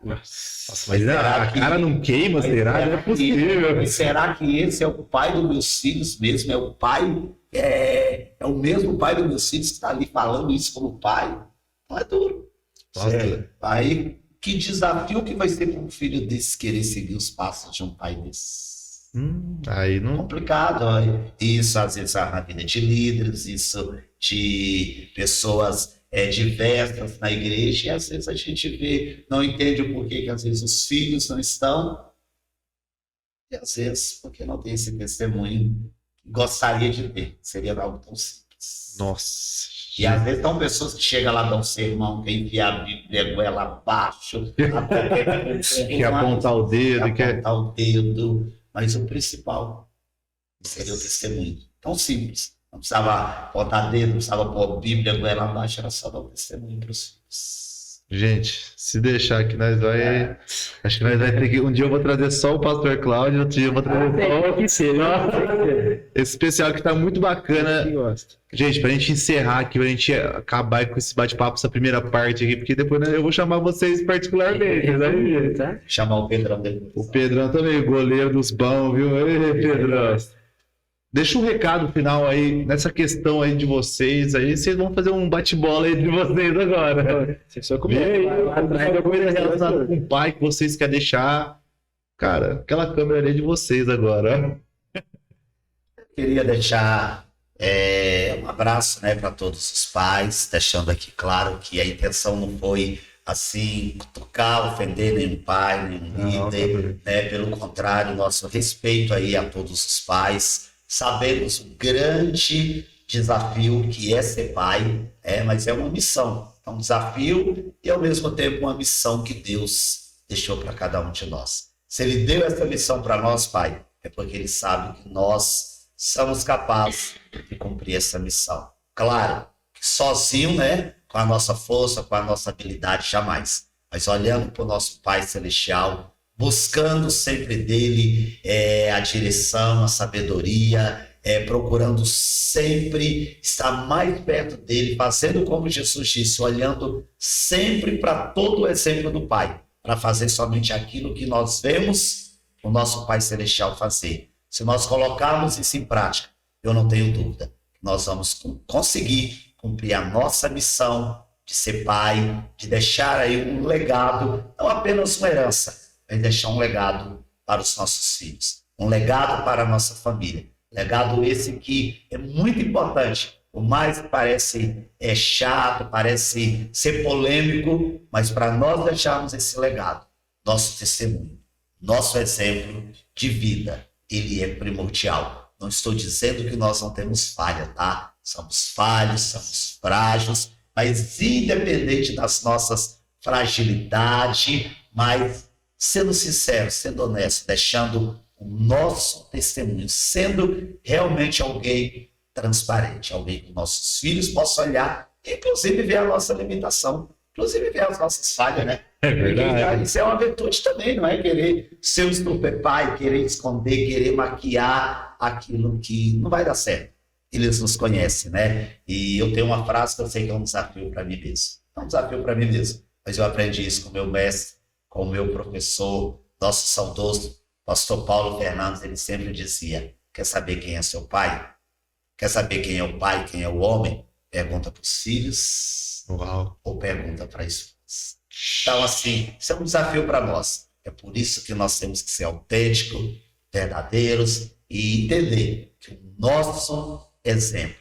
Nossa, mas a cara não queima, será? Não é possível. Será que esse é o pai dos meus filhos mesmo? É o pai, é o mesmo pai dos meus filhos que está ali falando isso como pai? Não é duro. Aí, que desafio que vai ser para um filho desse querer seguir os passos de um pai desse? Aí não... Complicado. Isso, às vezes, na vida de líderes, isso de pessoas diversas na igreja, e às vezes a gente vê, não entende o porquê que às vezes os filhos não estão, e às vezes porque não tem esse testemunho que gostaria de ter. Seria algo tão simples. Nossa. E às vezes são pessoas que chegam lá, dão um sermão, quer enfiar a Bíblia goela abaixo, quer apontar o dedo, quer apontar o dedo, mas o principal seria o testemunho. Tão simples. Não precisava botar dedo, não precisava pôr a Bíblia goela abaixo, era só dar um testemunho para os filhos. Gente, se deixar que nós vai... Acho que nós vai ter que... Um dia eu vou trazer só o pastor Cláudio, outro dia eu vou trazer só... Esse especial que tá muito bacana. Gente, pra gente encerrar aqui, pra gente acabar com esse bate-papo, essa primeira parte aqui, porque depois eu vou chamar vocês particularmente, né? Tá? Chamar o Pedrão depois. O Pedrão também, o goleiro dos bons, viu? Ei, Pedrão. Deixa um recado final aí, nessa questão aí de vocês, aí vocês vão fazer um bate-bola aí de vocês agora. Você só comigo. Alguma coisa relacionada com o pai que vocês querem deixar. Cara, aquela câmera ali é de vocês agora. Queria deixar um abraço, né, para todos os pais, deixando aqui claro que a intenção não foi assim, tocar, ofender nenhum pai, nenhum líder, né? Pelo contrário, nosso respeito aí a todos os pais. Sabemos o grande desafio que é ser pai, mas é uma missão. É um desafio e, ao mesmo tempo, uma missão que Deus deixou para cada um de nós. Se Ele deu essa missão para nós, Pai, é porque Ele sabe que nós somos capazes de cumprir essa missão. Claro, que sozinho, né, com a nossa força, com a nossa habilidade, jamais. Mas olhando para o nosso Pai Celestial, buscando sempre dele a direção, a sabedoria, procurando sempre estar mais perto dele, fazendo como Jesus disse, olhando sempre para todo o exemplo do Pai, para fazer somente aquilo que nós vemos o nosso Pai Celestial fazer. Se nós colocarmos isso em prática, eu não tenho dúvida, nós vamos conseguir cumprir a nossa missão de ser pai, de deixar aí um legado, não apenas uma herança, mas deixar um legado para os nossos filhos, um legado para a nossa família. Legado esse que é muito importante, por mais que parece chato, parece ser polêmico, mas para nós deixarmos esse legado, nosso testemunho, nosso exemplo de vida, ele é primordial. Não estou dizendo que nós não temos falha, tá? Somos falhos, somos frágeis, mas independente das nossas fragilidades, mas sendo sincero, sendo honesto, deixando o nosso testemunho, sendo realmente alguém transparente, alguém que nossos filhos possam olhar, inclusive ver a nossa limitação, inclusive ver as nossas falhas, né? É verdade. Isso é uma virtude também, não é querer ser um estupefai, querer esconder, querer maquiar aquilo que não vai dar certo. Eles nos conhecem, né? E eu tenho uma frase que eu sei que é um desafio para mim mesmo. É um desafio para mim mesmo, mas eu aprendi isso com o meu mestre, com o meu professor, nosso saudoso pastor Paulo Fernandes. Ele sempre dizia: quer saber quem é seu pai? Quer saber quem é o pai, quem é o homem? Pergunta para os filhos. Uau. Ou pergunta para a esposa. Então, assim, isso é um desafio para nós. É por isso que nós temos que ser autênticos, verdadeiros e entender que o nosso exemplo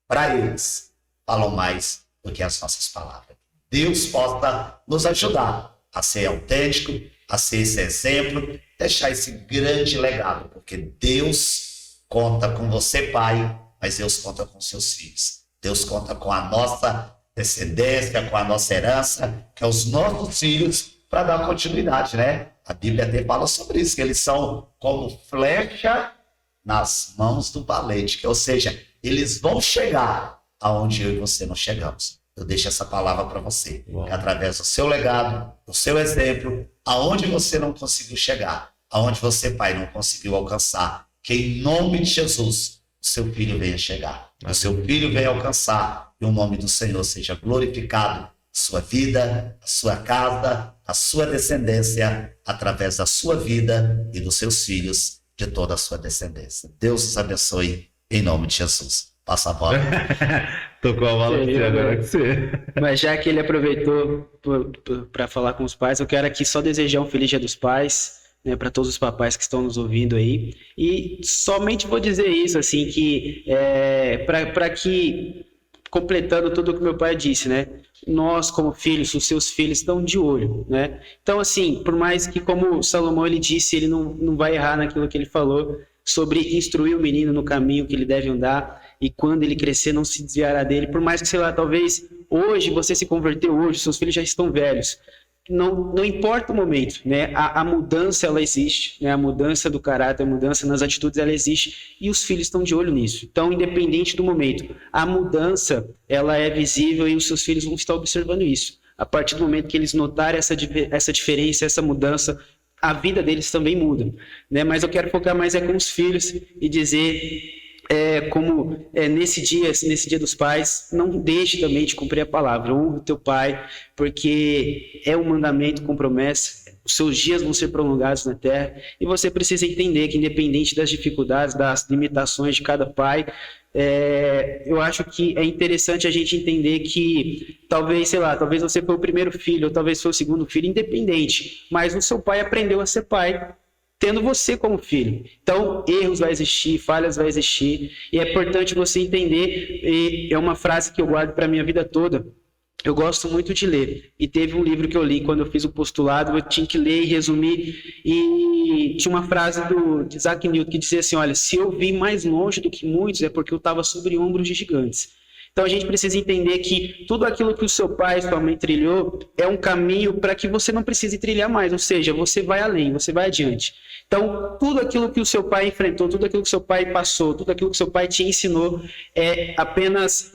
para eles falam mais do que as nossas palavras. Deus possa nos ajudar a ser autêntico, a ser esse exemplo, deixar esse grande legado, porque Deus conta com você, pai, mas Deus conta com seus filhos. Deus conta com a nossa descendência, com a nossa herança, que é os nossos filhos, para dar continuidade, né? A Bíblia até fala sobre isso, que eles são como flecha nas mãos do valente, ou seja, eles vão chegar aonde eu e você não chegamos. Eu deixo essa palavra para você, que através do seu legado, do seu exemplo, aonde você não conseguiu chegar, aonde você, pai, não conseguiu alcançar, que em nome de Jesus, o seu filho venha chegar, o seu filho venha alcançar, e o nome do Senhor seja glorificado, a sua vida, a sua casa, a sua descendência, através da sua vida e dos seus filhos, de toda a sua descendência. Deus os abençoe, em nome de Jesus. Passa a bola. Tocou a bola pra você agora, que você. Mas já que ele aproveitou para falar com os pais, eu quero aqui só desejar um Feliz Dia dos Pais, né, para todos os papais que estão nos ouvindo aí. E somente vou dizer isso, assim, que para que, completando tudo o que meu pai disse, né? Nós, como filhos, os seus filhos estão de olho, né? Então, assim, por mais que, como Salomão ele disse, ele não vai errar naquilo que ele falou sobre instruir o menino no caminho que ele deve andar, e quando ele crescer não se desviará dele. Por mais que, sei lá, talvez hoje você se converteu hoje, seus filhos já estão velhos. Não importa o momento, né? A mudança, ela existe, né? A mudança do caráter, a mudança nas atitudes, ela existe, e os filhos estão de olho nisso. Então, independente do momento, a mudança, ela é visível e os seus filhos vão estar observando isso. A partir do momento que eles notarem essa diferença, essa mudança, a vida deles também muda, né? Mas eu quero focar mais com os filhos e dizer... nesse dia dos pais, não deixe também de cumprir a palavra, honra o teu pai, porque é um mandamento com promessa, os seus dias vão ser prolongados na terra, e você precisa entender que, independente das dificuldades, das limitações de cada pai, eu acho que é interessante a gente entender que talvez você foi o primeiro filho, ou talvez foi o segundo filho, independente, mas o seu pai aprendeu a ser pai tendo você como filho. Então, erros vai existir, falhas vai existir, e é importante você entender, e é uma frase que eu guardo para a minha vida toda. Eu gosto muito de ler, e teve um livro que eu li quando eu fiz o postulado, eu tinha que ler e resumir, e tinha uma frase de Isaac Newton que dizia assim: olha, se eu vim mais longe do que muitos, é porque eu estava sobre ombros de gigantes. Então a gente precisa entender que tudo aquilo que o seu pai e sua mãe trilhou é um caminho para que você não precise trilhar mais, ou seja, você vai além, você vai adiante. Então, tudo aquilo que o seu pai enfrentou, tudo aquilo que o seu pai passou, tudo aquilo que o seu pai te ensinou, é apenas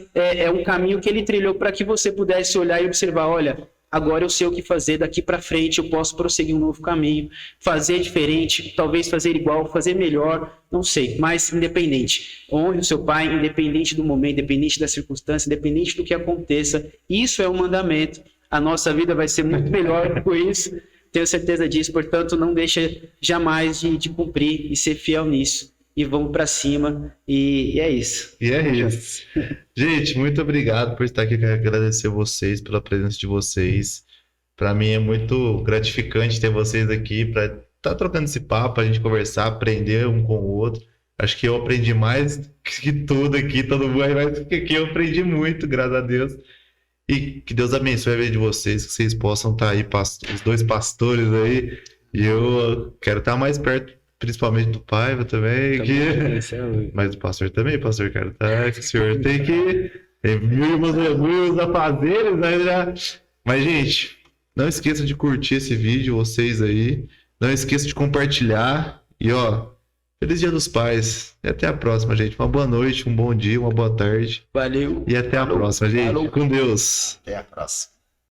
um caminho que ele trilhou para que você pudesse olhar e observar: olha, agora eu sei o que fazer, daqui para frente eu posso prosseguir um novo caminho, fazer diferente, talvez fazer igual, fazer melhor, não sei, mas independente. Honre o seu pai, independente do momento, independente da circunstância, independente do que aconteça. Isso é um mandamento. A nossa vida vai ser muito melhor com isso, tenho certeza disso. Portanto, não deixa jamais de cumprir e ser fiel nisso. E vamos para cima, e é isso. E é isso. Gente, muito obrigado por estar aqui. Quero agradecer vocês pela presença de vocês. Para mim é muito gratificante ter vocês aqui para estar trocando esse papo, a gente conversar, aprender um com o outro. Acho que eu aprendi mais que tudo aqui, todo mundo, mas que eu aprendi muito, graças a Deus. E que Deus abençoe a vida de vocês, que vocês possam estar aí, os dois pastores aí. E eu quero estar mais perto, principalmente do Paiva também. Mas o pastor também, pastor, cara, tá? Que o senhor tem que Tem mil afazeres, né? Mas, gente, não esqueça de curtir esse vídeo, vocês aí. Não esqueça de compartilhar. E, ó, feliz Dia dos Pais. E até a próxima, gente. Uma boa noite, um bom dia, uma boa tarde. Valeu. E até a próxima, gente. Falou. Com Deus. Até a próxima.